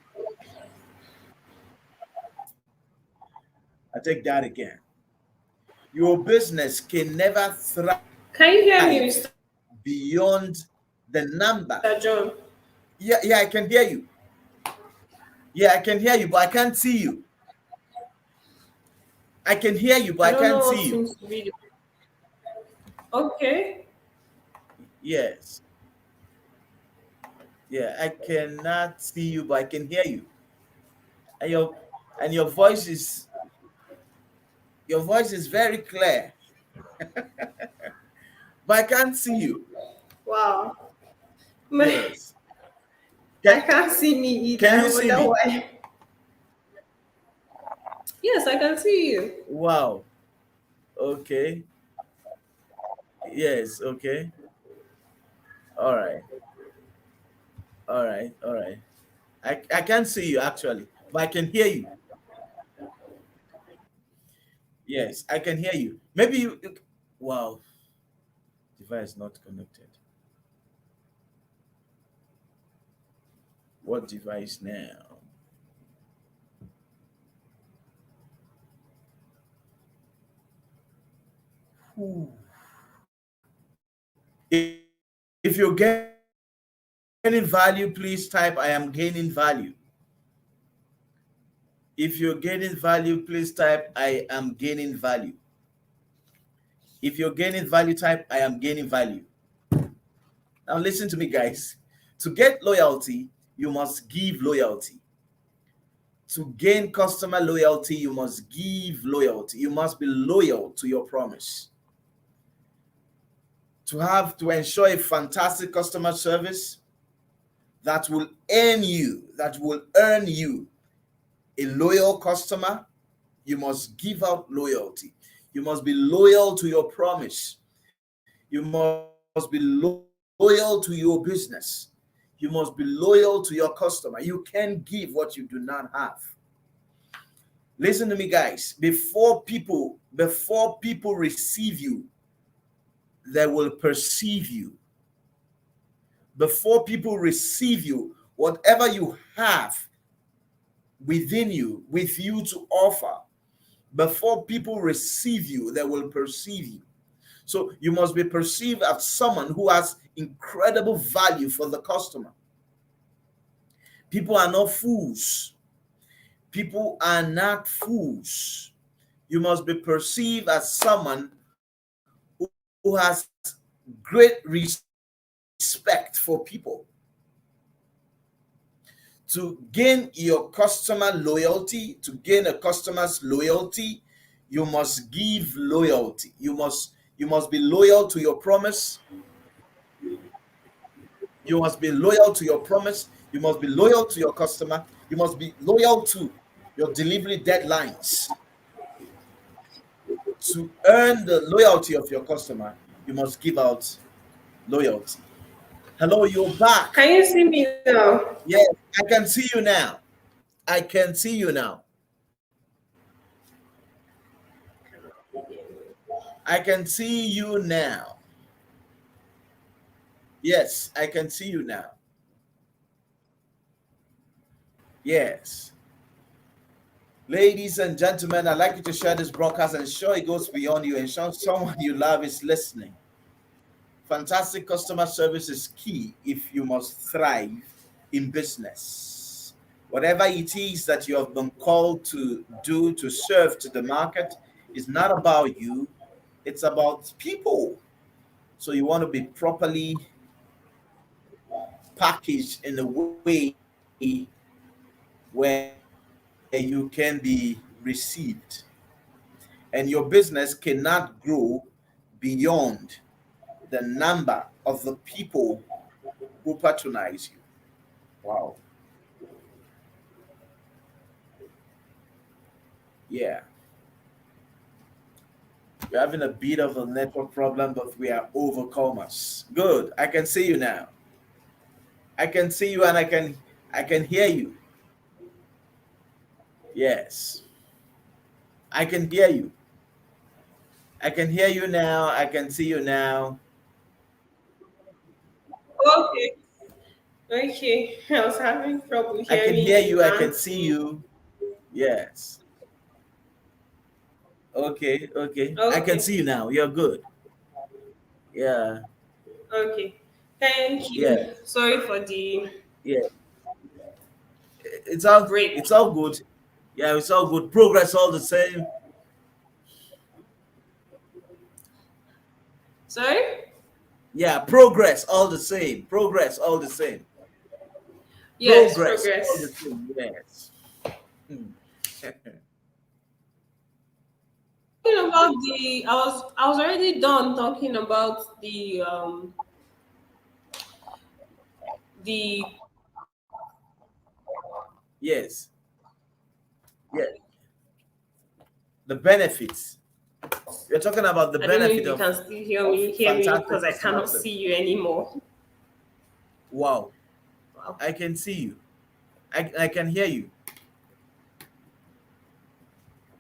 I take that again. Your business can never thrive. Can you hear me, Mr. Beyond the number. John? Yeah, I can hear you. Yeah, I can hear you, but I can't see you. I can hear you, but I can't see you. Okay. Yes. Yeah, I cannot see you, but I can hear you. And your voice is very clear. But I can't see you. Wow. Yes. I can't see me either. Can you see me? Why. Yes, I can see you. Wow. Okay. Yes, okay. All right. I can't see you actually, but I can hear you. Yes, I can hear you. Maybe you wow. Device not connected. What device now? If you're gaining value, please type I am gaining value. If you're gaining value, please type I am gaining value. If you're gaining value, type I am gaining value. Now listen to me, guys. To get loyalty, you must give loyalty. To gain customer loyalty, you must give loyalty. You must be loyal to your promise. To ensure a fantastic customer service that will earn you a loyal customer, you must give out loyalty. You must be loyal to your promise. You must be loyal to your business. You must be loyal to your customer. You can't give what you do not have. Listen to me, guys. Before people receive you, they will perceive you. Before people receive you, whatever you have within you, with you to offer, before people receive you, they will perceive you. So you must be perceived as someone who has incredible value for the customer. People are not fools. People are not fools. You must be perceived as someone who has great respect for people. To gain your customer loyalty, to gain a customer's loyalty, you must give loyalty. You must be loyal to your promise. You must be loyal to your promise. You must be loyal to your customer. You must be loyal to your delivery deadlines. To earn the loyalty of your customer, you must give out loyalty. Hello, you're back. Can you see me now? Yes, I can see you now. I can see you now. I can see you now. Yes, I can see you now. Yes. Ladies and gentlemen, I'd like you to share this broadcast and ensure it goes beyond you and ensure someone you love is listening. Fantastic customer service is key if you must thrive in business. Whatever it is that you have been called to do to serve to the market is not about you, it's about people. So you want to be properly packaged in a way where you can be received. And your business cannot grow beyond the number of the people who patronize you. Wow. Yeah. We're having a bit of a network problem, but we are overcomers. Good. I can see you now. I can see you and I can hear you. Yes. I can hear you. I can hear you now. I can see you now. Okay. Okay. I was having trouble I can hearing hear you you. I can and see seeing. you. Yes. Okay. Okay. I can Okay. see you now. You're good. Yeah. Okay. Thank Yeah. you. Sorry for the Yeah. It's break. all good. Yeah, it's all good. Progress all the same. Sorry? Yeah, progress all the same. Progress all the same. Yes, Progress all the progress. same. Yes. Hmm. Talking about I was already done talking about the Yes. Yeah. The benefits. We're talking about the I don't know benefit if you can still of hear me fantastic because I customer cannot service. see you anymore. Wow. Wow. I can see you. I can hear you.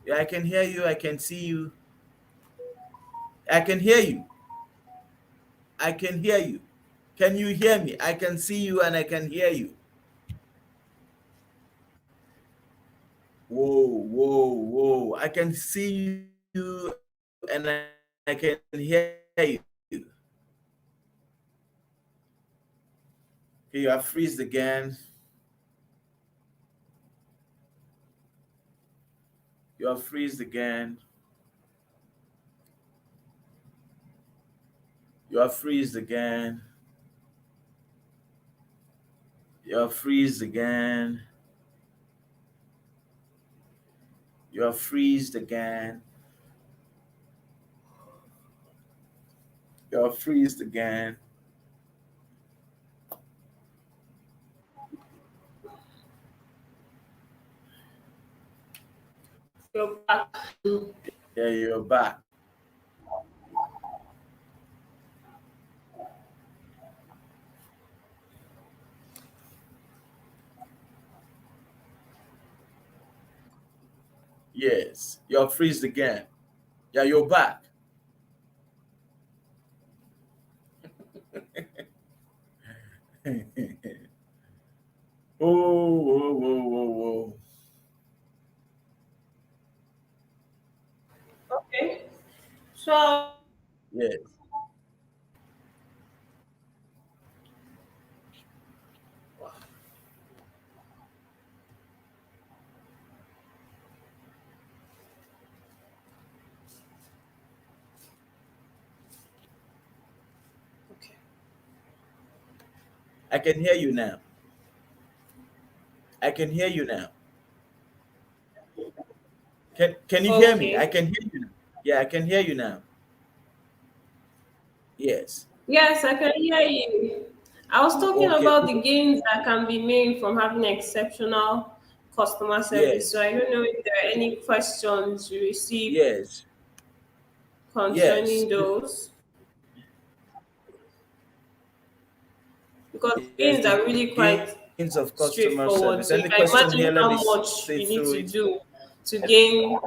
Yeah, I can hear you. I can see you. I can hear you. I can hear you. Can you hear me? I can see you and I can hear you. Whoa, whoa, whoa. I can see you and I can hear you. Okay, you are freezed again. You are freezed again. You are freezed again. You are freezed again. You are freezed again. You are freezed again. You're back. Yeah, you're back. Yes, you're freezed again. Yeah, you're back. Oh, whoa, whoa, whoa, whoa. Okay. So Yes. okay. I can hear you now. I can hear you now. Can you hear me? I Okay. can hear you now. Yeah, I can hear you now. Yes. Yes, I can hear you. I was talking Okay. about the gains that can be made from having exceptional customer service. So Yes. I don't know if there are any questions you received Yes. Yes. concerning those, because Yes. gains The are really gains quite of customer service. straightforward. Any So you question can here? Let imagine me how say much you through need it. to do to gain.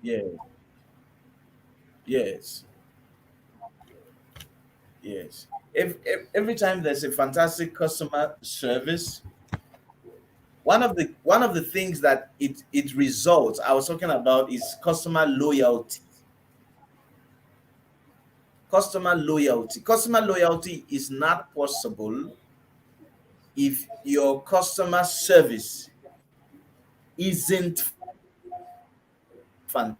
Yeah. Yes. Yes. If every time there's a fantastic customer service, one of the things that it results, I was talking about, is customer loyalty. Customer loyalty. Customer loyalty is not possible if your customer service isn't fantastic.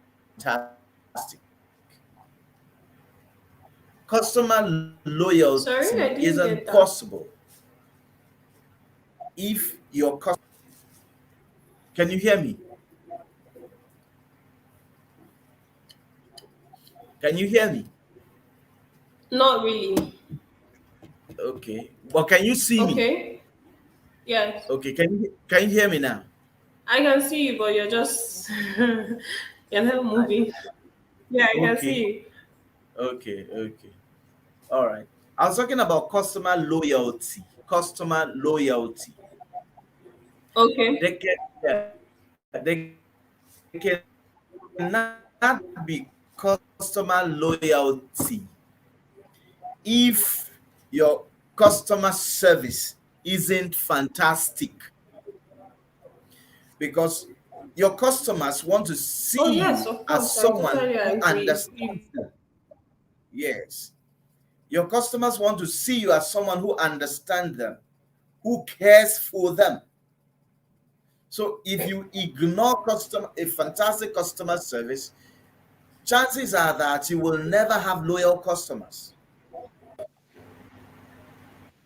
Customer Sorry, I loyalty didn't get isn't that. possible if your customer. Can you hear me? Can you hear me? Not really. Okay. Well, can you see me? Okay. Yes, Okay. Can you hear me now? I can see you, but you're just you're not moving. Yeah, I can see Okay. you. Okay. Okay. All right. I was talking about customer loyalty. Customer loyalty. Okay. They can, yeah, they cannot be customer loyalty if your customer service isn't fantastic, because your customers want to Oh see yes, you of as course. I someone totally who agree. understands them. Yes. Your customers want to see you as someone who understands them, who cares for them. So if you ignore a fantastic customer service, chances are that you will never have loyal customers.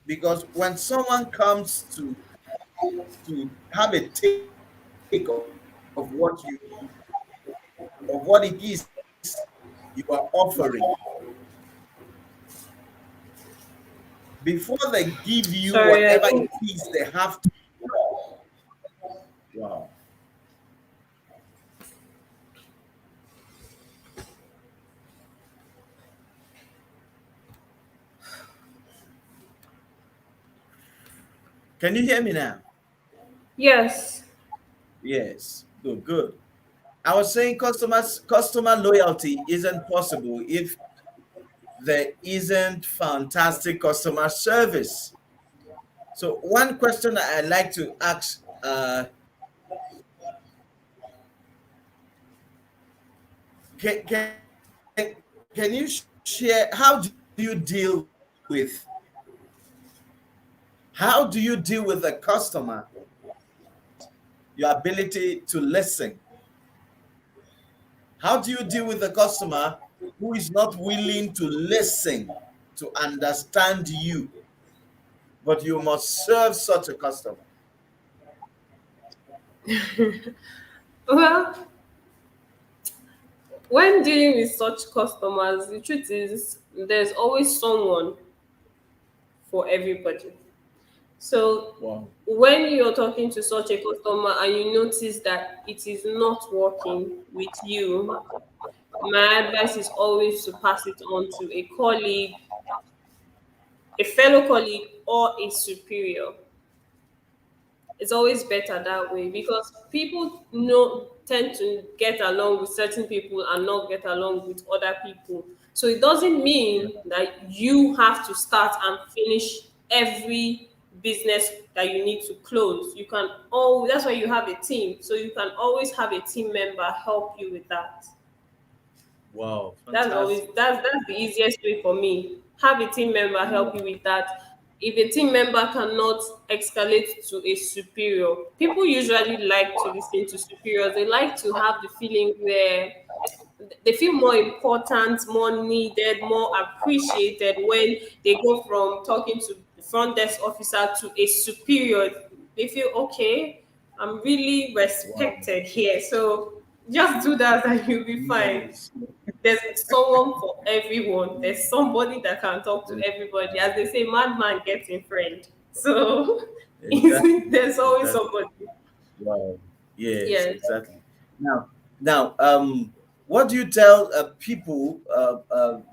Because when someone comes to have a take of what you of what it is you are offering, before they give you Sorry, I whatever think. it is, they have to. Wow. Can you hear me now? Yes. Yes. Good, good. I was saying customer loyalty isn't possible if there isn't fantastic customer service. So one question I like to ask, can, can you share, you deal with how do you deal with a customer, your ability to listen? How do you deal with a customer who is not willing to listen, to understand you, but you must serve such a customer? Well, when dealing with such customers, the truth is there's always someone for everybody. So Wow. when you're talking to such a customer and you notice that it is not working with you, my advice is always to pass it on to a colleague, a fellow colleague, or a superior. It's always better that way because people know tend to get along with certain people and not get along with other people. So it doesn't Yeah. mean that you have to start and finish every business that you need to close. You can always, that's why you have a team. So you can always have a team member help you with that. Wow, That's always fantastic. that's the easiest way for me. Have a team member Yeah. help you with that. If a team member cannot escalate to a superior, people usually like to listen to superiors. They like to have the feeling where they feel more important, more needed, more appreciated when they go from talking to the front desk officer to a superior. They feel okay, I'm really Wow. respected here. So just do that and you'll be fine. Yes. There's someone for everyone. There's somebody that can talk to everybody. As they say, madman gets a friend. So Exactly. there's always Exactly. somebody. Wow. Yes, Yes. exactly. Now, what do you tell people,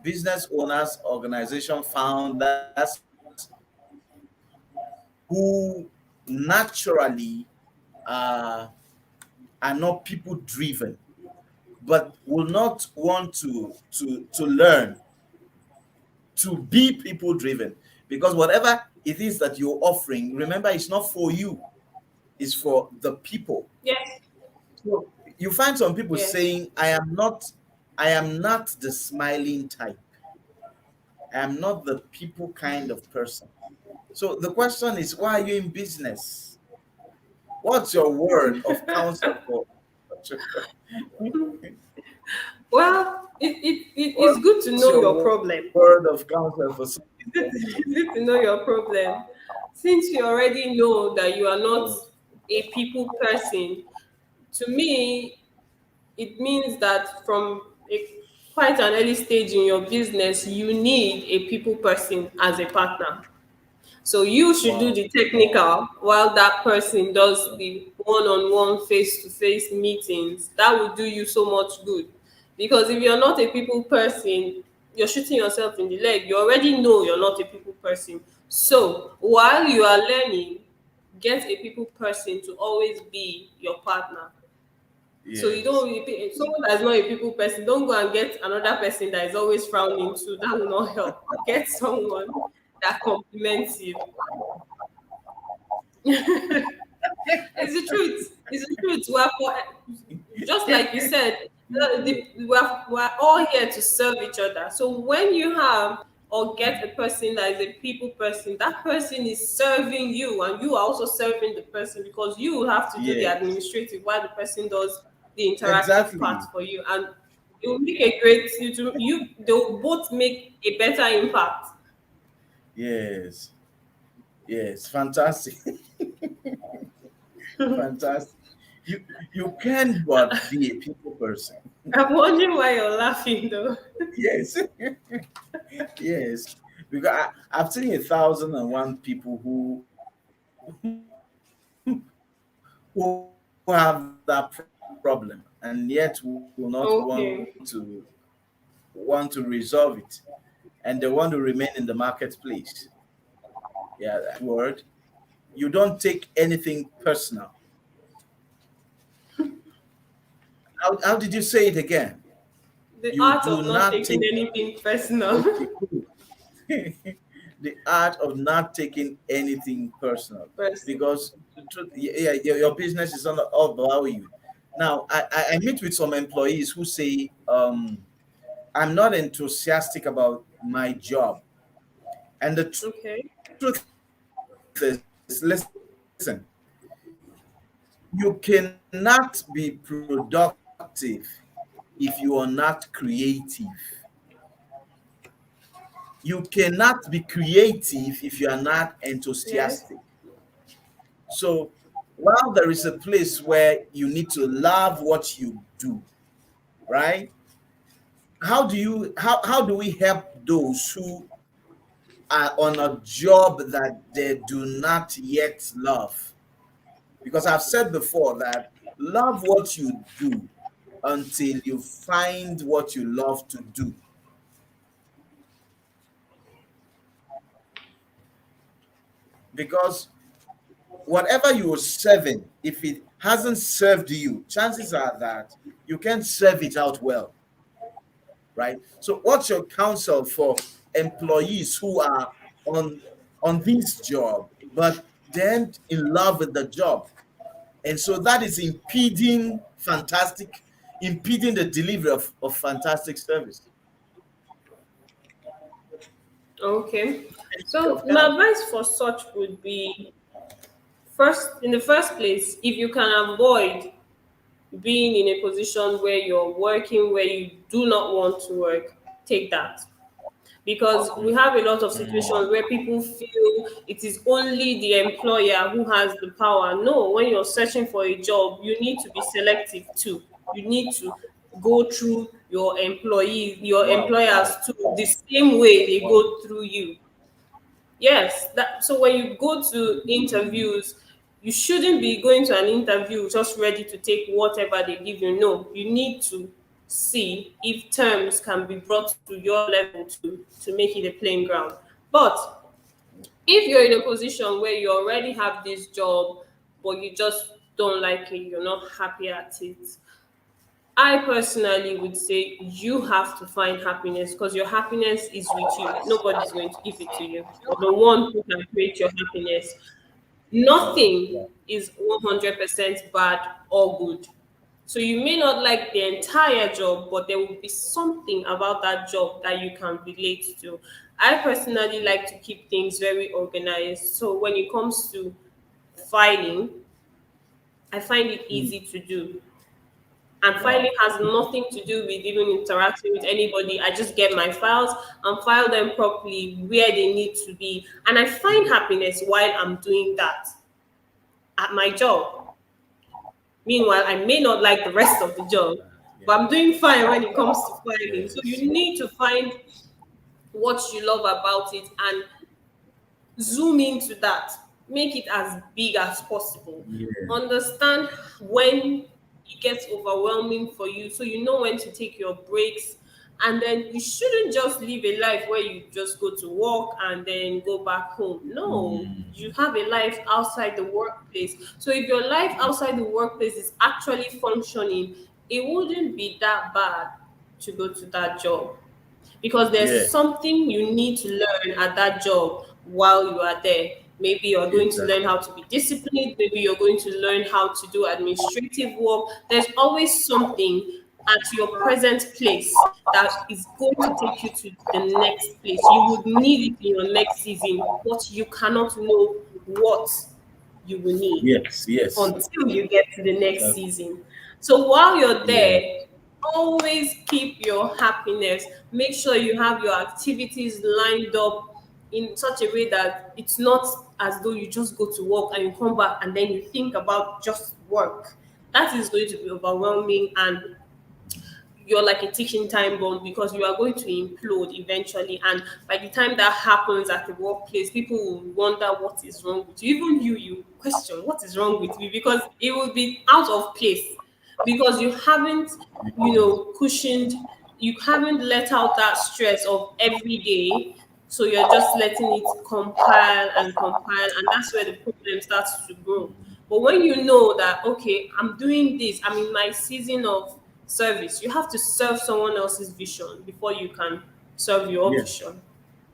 business owners, organization founders who naturally uh, are not people driven, but will not want to learn to be people driven? Because whatever it is that you're offering, remember, it's not for you; it's for the people. Yes. So you find some people Yes. saying, I am not the smiling type. I am not the people kind of person. So the question is, why are you in business? What's your word of counsel for? It's good to What's know your your problem. word of counsel for something like It's good to know your problem. Since you already know that you are not that? a people person, to me, it means that from quite an early stage in your business, you need a people person as a partner. So you should do Wow. the technical while that person does the one-on-one face-to-face meetings. That will do you so much good. Because if you're not a people person, you're shooting yourself in the leg. You already know you're not a people person. So while you are learning, get a people person to always be your partner. So you Yes. don't really if someone that's not a people person, don't go and get another person that is always frowning too. That will not help. Get someone that compliments you. It's the truth. It's the truth. Just like you said, we're all here to serve each other. So when you have or get a person that is a people person, that person is serving you, and you are also serving the person because you will have to do the Yes. administrative while the person does the interactive part Exactly. for you, and it will make a great you. They'll both make a better impact. Yes. Yes. Fantastic. Fantastic. You you can but be a people person. I'm wondering why you're laughing though. Yes. Yes. Because I've seen 1,001 people who have that problem and yet will not Okay. want to resolve it, and they want to remain in the marketplace. Yeah, that word. You don't take anything personal. How did you say it again? The You art do of not not taking take. anything personal. Okay, good. The art of not taking anything personal, Person. because yeah, your business is not all about you. Now, I meet with some employees who say, I'm not enthusiastic about my job. And the Okay. truth is, listen, you cannot be productive if you are not creative. You cannot be creative if you are not Yes. enthusiastic. So, while there is a place where you need to love what you do, right? How do we help those who are on a job that they do not yet love? Because I've said before that love what you do until you find what you love to do. Because whatever you're serving, if it hasn't served you, chances are that you can't serve it out well, right? So, what's your counsel for employees who are on this job, but then in love with the job, and so that is impeding the delivery of fantastic service? Okay. So Of my help. advice for such would be, first, in the first place, if you can avoid being in a position where you're working where you do not want to work, take that. Because we have a lot of situations where people feel it is only the employer who has the power. No, when you're searching for a job, you need to be selective too. You need to go through your employees, your Wow, employers wow, too, the same way they wow. go through you. Yes, that, so when you go to interviews, you shouldn't be going to an interview just ready to take whatever they give you. No, you need to see if terms can be brought to your level to make it a playing ground. But if you're in a position where you already have this job, but you just don't like it, you're not happy at it, I personally would say you have to find happiness, because your happiness is with you. Nobody's going to give it to you. You're the one who can create your happiness. Wow, Nothing wow. is 100% bad or good. So you may not like the entire job, but there will be something about that job that you can relate to. I personally like to keep things very organized. So when it comes to filing, I find it Hmm. easy to do. And Wow. filing has nothing to do with even interacting with anybody. I just get my files and file them properly where they need to be. And I find happiness while I'm doing that at my job. Meanwhile, I may not like the rest of the job, Yeah. but I'm doing fine when it comes to filing. So Yes. you need to find what you love about it and zoom into that. Make it as big as possible. Yeah. Understand when it gets overwhelming for you, so you know when to take your breaks. And then you shouldn't just live a life where you just go to work and then go back home. No, you Mm. have a life outside the workplace. So if your life outside the workplace is actually functioning, it wouldn't be that bad to go to that job, because there's Yeah. something you need to learn at that job while you are there. Maybe you're going to learn Exactly. how to be disciplined, maybe you're going to learn how to do administrative work. There's always something at your present place that is going to take you to the next place. You would need it in your next season, but you cannot know what you will need Yes. Yes. until you get to the next Exactly. season. So while you're Yeah. there, always keep your happiness. Make sure you have your activities lined up in such a way that it's not as though you just go to work and you come back and then you think about just work. That is going to be overwhelming, and you're like a ticking time bomb, because you are going to implode eventually. And by the time that happens at the workplace, people will wonder what is wrong with you. Even you question what is wrong with me, because it will be out of place, because you haven't, cushioned, you haven't let out that stress of every day. So you're just letting it compile and compile, and that's where the problem starts to grow. But when you know that, okay, I'm doing this, I'm in my season of service, you have to serve someone else's vision before you can serve your Yeah. vision.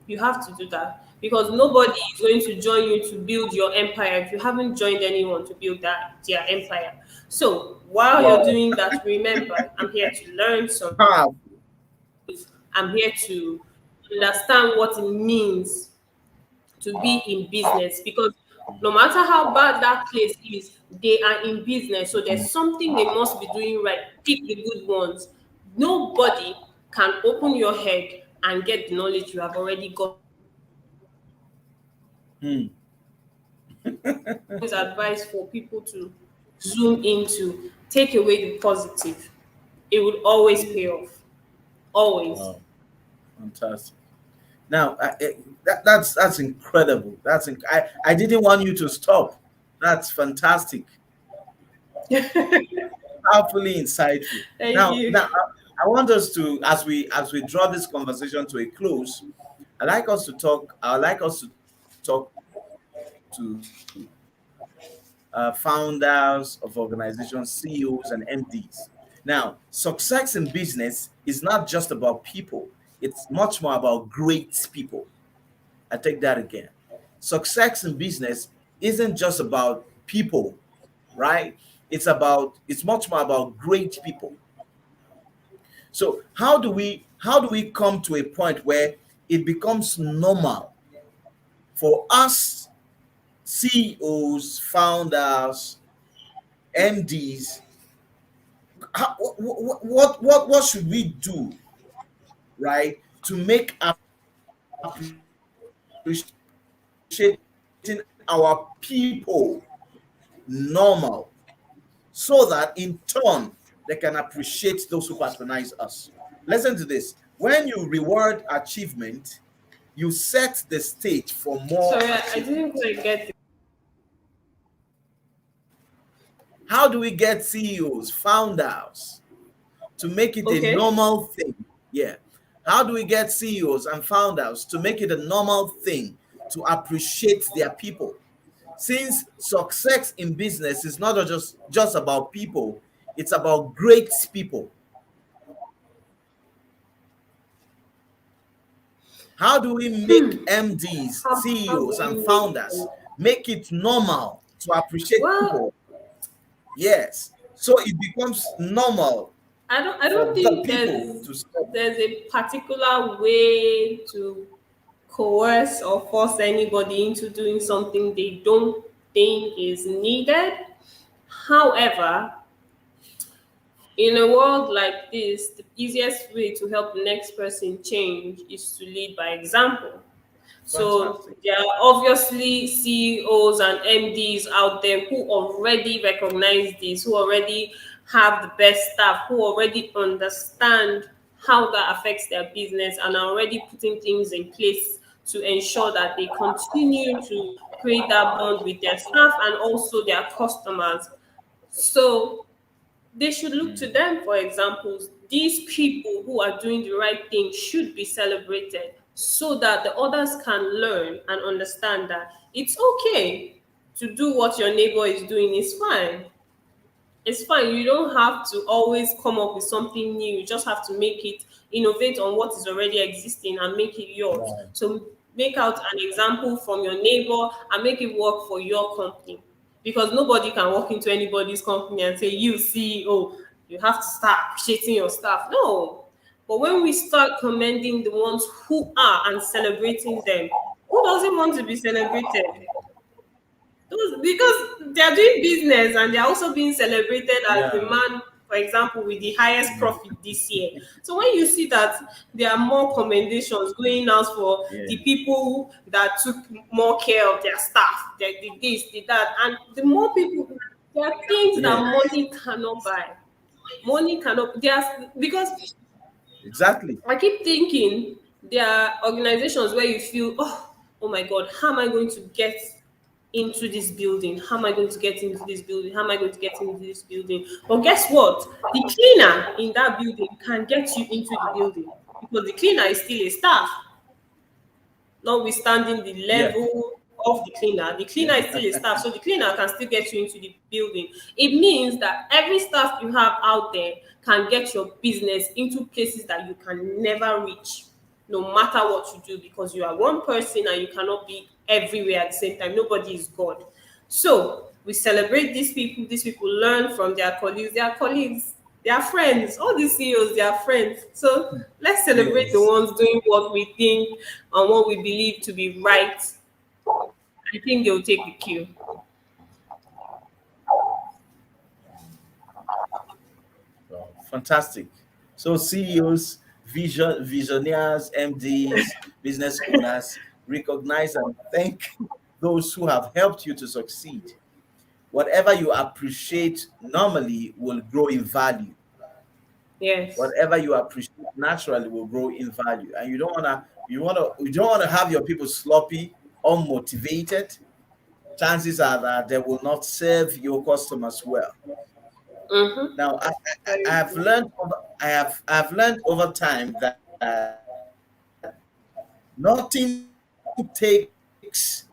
You have to do that, because nobody is going to join you to build your empire if you haven't joined anyone to build their empire. So while you're Wow. doing that, remember, I'm here to learn some. Powerful. I'm here to understand what it means to be in business, because no matter how bad that place is, they are in business. So there's something they must be doing right. Pick the good ones. Nobody can open your head and get the knowledge you have already got. Hmm. Always advice for people to zoom into, take away the positive. It would always pay off. Always. Wow. Fantastic. Now, that's incredible. I didn't want you to stop. That's fantastic. Powerfully insightful. Thank Now, you. I want us to, as we draw this conversation to a close, I like us to talk. I would like us to talk to founders of organizations, CEOs, and MDs. Now, success in business is not just about people, it's much more about great people. I take that again. Success in business isn't just about people, right? It's much more about great people. So how do we come to a point where it becomes normal for us CEOs, founders, MDs? What should we do, right, to make appreciating our people normal, so that in turn they can appreciate those who patronize us? Listen to this. When you reward achievement, you set the stage for more Sorry, I didn't achievement. quite get it. How do we get CEOs, founders to make it a Okay. normal thing? Yeah. How do we get CEOs and founders to make it a normal thing to appreciate their people? Since success in business is not just about people, it's about great people. How do we make MDs, How do CEOs, we and make founders them? make it normal to appreciate Well, people? Yes. So it becomes normal I don't for the think people to stop. there's a particular way to coerce or force anybody into doing something they don't think is needed. However, in a world like this, the easiest way to help the next person change is to lead by example. So Fantastic. there are obviously CEOs and MDs out there who already recognize this, who already have the best staff, who already understand how that affects their business and are already putting things in place to ensure that they continue to create that bond with their staff and also their customers. So they should look to them for examples. These people who are doing the right thing should be celebrated so that the others can learn and understand that it's okay to do what your neighbor is doing. Is fine. It's fine. You don't have to always come up with something new. You just have to make it innovate on what is already existing and make it yours. Right. So make out an example from your neighbor and make it work for your company. Because nobody can walk into anybody's company and say, you CEO, you have to start appreciating your staff. No. But when we start commending the ones who are and celebrating them, who doesn't want to be celebrated? Because they are doing business and they are also being celebrated as the Yeah. man, for example, with the highest profit this year. So when you see that there are more commendations going out for Yeah. the people that took more care of their staff, they did this, did that, and the more people, there are things that Yeah. money cannot buy. Money cannot. There's because Exactly. I keep thinking there are organizations where you feel, oh my God, how am I going to get into this building? How am I going to get into this building? How am I going to get into this building? But guess what? The cleaner in that building can get you into the building because the cleaner is still a staff, notwithstanding the Yeah. level of the cleaner. The cleaner Yeah. is still a staff, so the cleaner can still get you into the building. It means that every staff you have out there can get your business into places that you can never reach, no matter what you do, because you are one person and you cannot be everywhere at the same time. Nobody is God. So we celebrate these people. These people learn from their colleagues, their friends. All these CEOs, they are friends. So let's celebrate the Yes. ones doing what we think and what we believe to be right. I think they'll take the cue. Well, fantastic. So CEOs, visionaries, MDs, business owners, recognize and thank those who have helped you to succeed. Whatever you appreciate normally will grow in value. Yes. Whatever you appreciate naturally will grow in value. And you don't wanna have your people sloppy, unmotivated. Chances are that they will not serve your customers well. Mm-hmm. Now, I have learned I've learned over time that nothing takes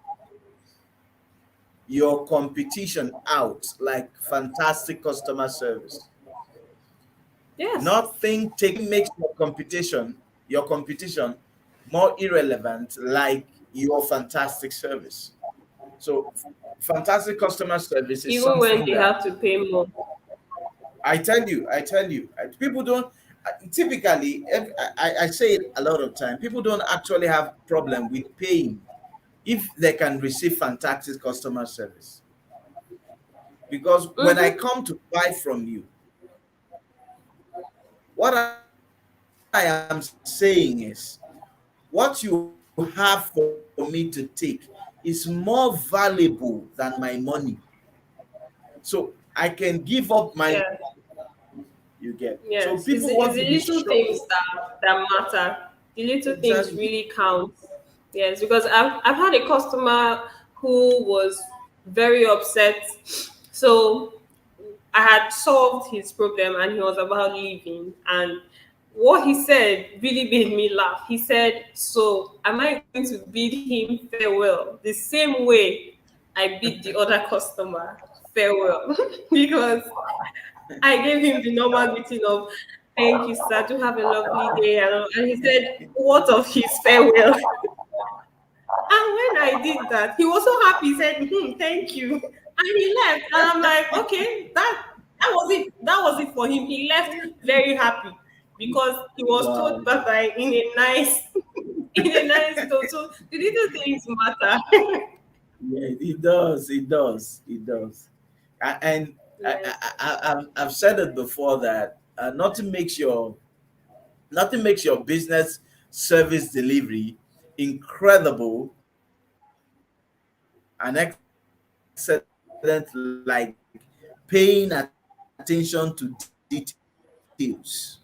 your competition out like fantastic customer service. Yes. Nothing makes your competition more irrelevant like your fantastic service. So fantastic customer service is Even when something they that have to pay more. I tell you, people don't typically. I say it a lot of time. People don't actually have problem with paying if they can receive fantastic customer service. Because when I Mm-hmm. come to buy from you, what I am saying is what you have for me to take is more valuable than my money. So I can give up my Yeah. you get. So Yes. people It's want the to be little sure. things that matter. The little things Exactly. really count. Yes, because I've had a customer who was very upset. So I had solved his problem and he was about leaving. And what he said really made me laugh. He said, "So, am I going to bid him farewell the same way I bid the other customer farewell?" Because I gave him the normal greeting of, "Thank you, sir. Do have a lovely day." And he said, "What of his farewell?" And when I did that, he was so happy. He said, "Thank you." And he left. And I'm like, okay, that was it. That was it for him. He left very happy because he was told Wow. bye bye in a nice in a nice tone. So the little things matter. Yeah, it does. It does. It does. And Yes. I've said it before that nothing makes your business service delivery incredible and excellent like paying attention to details.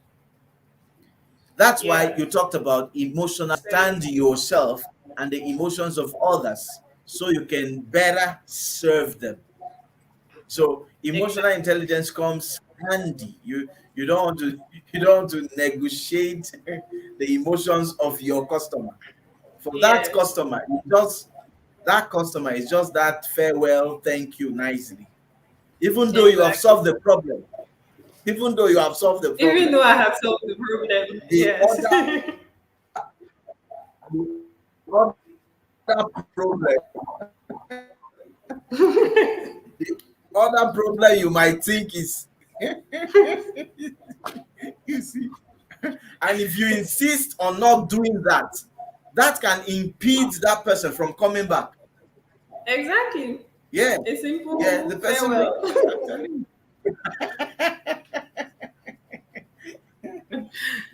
That's why you Yes. talked about emotional understand yourself and the emotions of others so you can better serve them. So emotional Exactly. intelligence comes handy. You don't want to you don't want to negotiate the emotions of your customer. For Yes. that customer is just that farewell, thank you nicely. Even though you have Exactly. solved the problem, even though you have solved the Even problem, though I have solved the problem. the Yes. other problem, the other problem you might think is you see. And if you insist on not doing that, that can impede that person from coming back. Exactly. Yeah, A yeah, simple the person may. farewell. I'm telling you.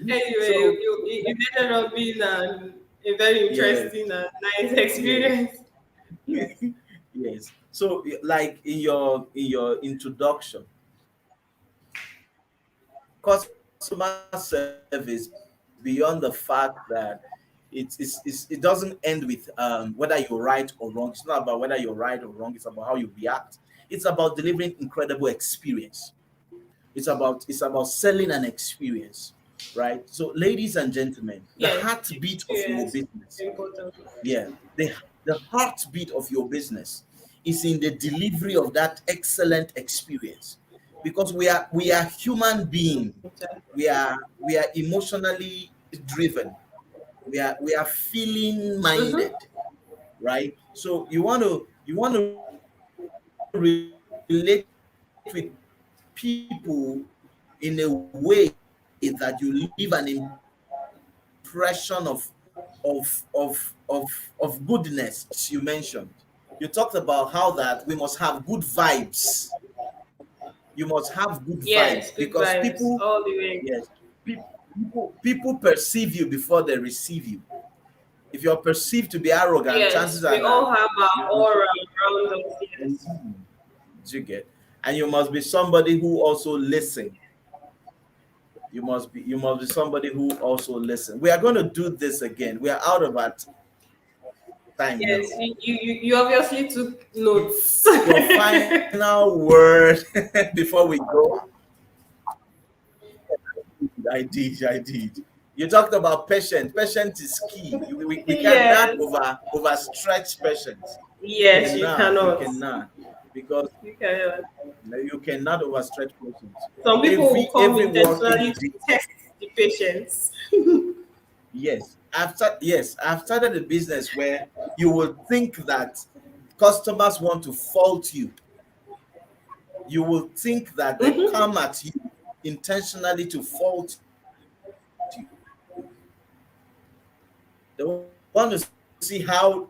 Anyway, So it ended up being a very yes, interesting and nice yes, experience. yes. So like in your introduction, customer service beyond the fact that it doesn't end with whether you're right or wrong. It's not about whether you're right or wrong. It's about how you react. It's about delivering incredible experience. It's about selling an experience, right? So, ladies and gentlemen, the Yes, heartbeat of your experience. business, Important. yeah, the heartbeat of your business is in the delivery of that excellent experience, because we are human beings. We are emotionally driven. We are feeling Mm-hmm. minded, right? So you want to relate with people in a way that you leave an impression of goodness. You mentioned, you talked about how that we must have good vibes. You must have good Yes, vibes good because vibes people, all the way. yes, people perceive you before they receive you. If you're perceived to be arrogant, Yes, chances are we all that have our you, aura around us. Yes. Mhm. You get, and you must be somebody who also listen. You must be somebody who also listen. We are going to do this again. We are out of our time now. Yes, you obviously took notes. Your final word before we go. I did. You talked about patience. Patience is key. We cannot Yes. overstretch patience. Yes, you cannot. You cannot. Because You cannot. you cannot overstretch patience. Some people will come Every work intentionally in to test the patience. yes. I've started a business where you will think that customers want to fault you. You will think that they Mhm. come at you intentionally to fault you. They want to see how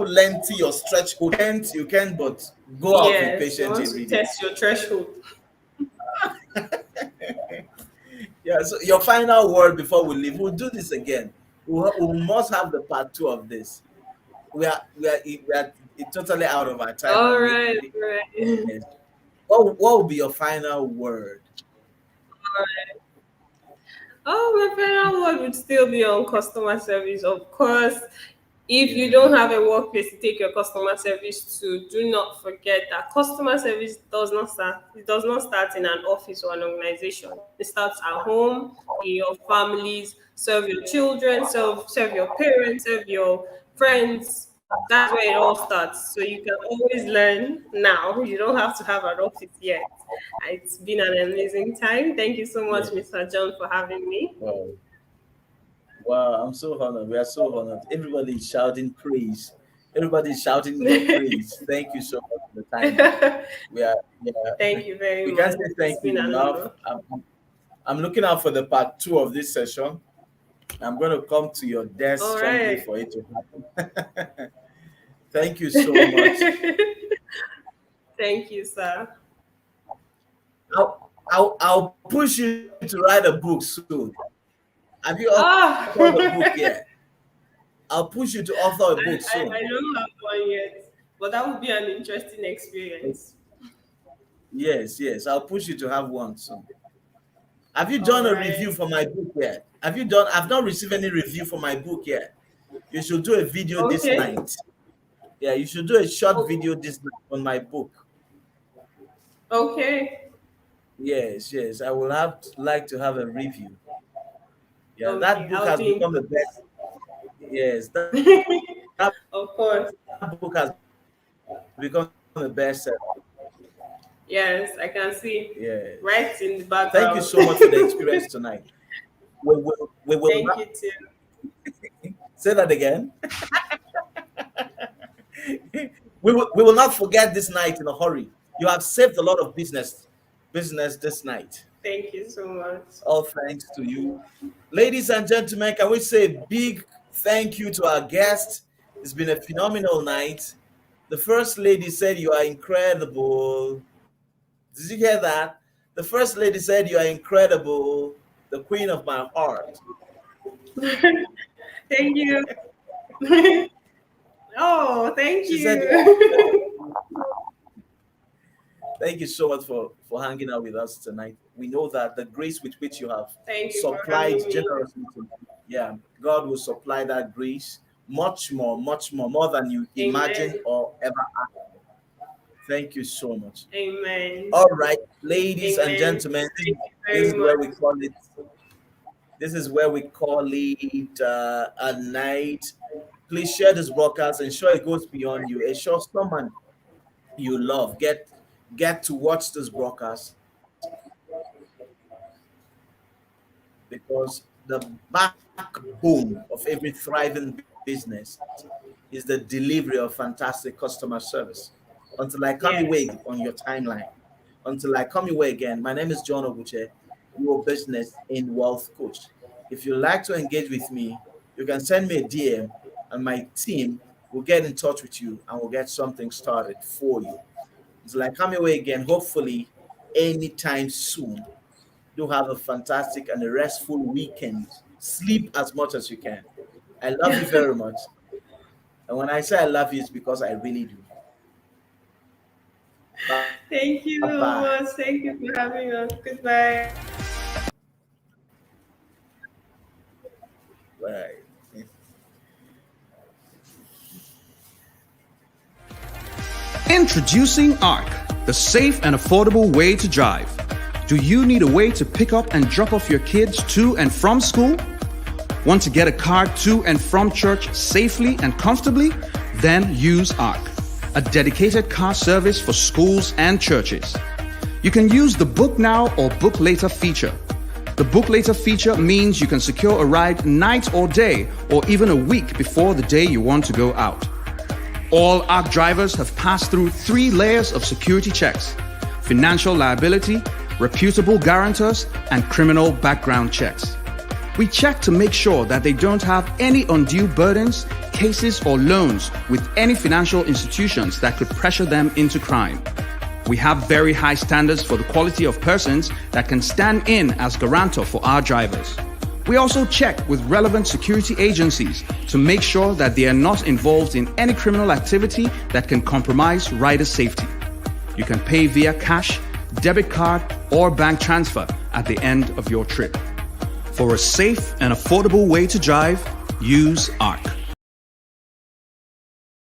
lengthy your stretch code. You can't but go out with Yes, they patience want to every day. test your threshold. Yeah, so your final word before we leave. We'll do this again. We must have the part two of this. We are totally out of our time. All And right, right. yes. What will be your final word? Oh, my final word would still be on customer service. Of course, if you don't have a workplace to take your customer service to, do not forget that customer service does not start. It does not start in an office or an organization. It starts at home, in your families. Serve your children, serve your parents, serve your friends. That's where it all starts. So you can always learn now. You don't have to have an office yet. It's been an amazing time. Thank you so much, Yes. Mr. John, for having me. Wow. Wow, I'm so honored. We are so honored. Everybody is shouting praise. Everybody is shouting your praise. Thank you so much for the time. Thank you very We can't much. say It's thank been you an enough. honor. I'm looking out for the part two of this session. I'm going to come to your desk All strongly right. for it to happen. Thank you so much. Thank you, sir. I'll push you to write a book soon. Have you Ah, authored a book yet? I'll push you to author a book soon. I don't have one yet, but that would be an interesting experience. Yes. I'll push you to have one soon. Have you All done a right. review for my book yet? Have you done? I've not received any review for my book yet. You should do a video this Okay. night. Yeah, you should do a short O- video this night on my book. Okay. Yes. I will like to have a review. Yeah, that Okay. book I'll has be become the best. Yes, that of course. book has become the best seller. Yes, I can see Yeah. right in the Thank you background. so much for the experience tonight. We will Thank not you too. say that again. We will not forget this night in a hurry. You have saved a lot of business this night. Thank you so much. All thanks to you. Ladies and gentlemen, can we say a big thank you to our guest? It's been a phenomenal night. The first lady said you are incredible. Did you hear that? The first lady said you are incredible, the queen of my heart. Thank you. Oh, thank She said, you. thank you so much for hanging out with us tonight. We know that the grace with which you have Thank you for supplied having me. generously to me, yeah, God will supply that grace much more than you imagine Amen. or ever asked. Thank you so much. Amen. All right, ladies and Amen. gentlemen, Thank you this very is where much. we call it. This is where we call it a night. Please share this broadcast. Ensure it goes beyond you. Ensure someone you love get to watch this broadcast, because the backbone of every thriving business is the delivery of fantastic customer service. Until I come your Yes. way on your timeline, until I come your way again, my name is John Oguche, your business in wealth coach. If you like to engage with me, you can send me a DM and my team will get in touch with you and we'll get something started for you. Until I come your way again, hopefully anytime soon. Do have a fantastic and a restful weekend. Sleep as much as you can. I love you very much. And when I say I love you, it's because I really do. Bye Thank you so bye. much. Thank you for having us. Goodbye. Bye. Introducing ARC, the safe and affordable way to drive. Do you need a way to pick up and drop off your kids to and from school? Want to get a car to and from church safely and comfortably? Then use ARC, a dedicated car service for schools and churches. You can use the Book Now or Book Later feature. The Book Later feature means you can secure a ride night or day, or even a week before the day you want to go out. All ARC drivers have passed through 3 layers of security checks: financial liability, reputable guarantors, and criminal background checks. We check to make sure that they don't have any undue burdens, cases, or loans with any financial institutions that could pressure them into crime. We have very high standards for the quality of persons that can stand in as guarantor for our drivers. We also check with relevant security agencies to make sure that they are not involved in any criminal activity that can compromise rider safety. You can pay via cash, debit card, or bank transfer at the end of your trip. For a safe and affordable way to drive, use ARC.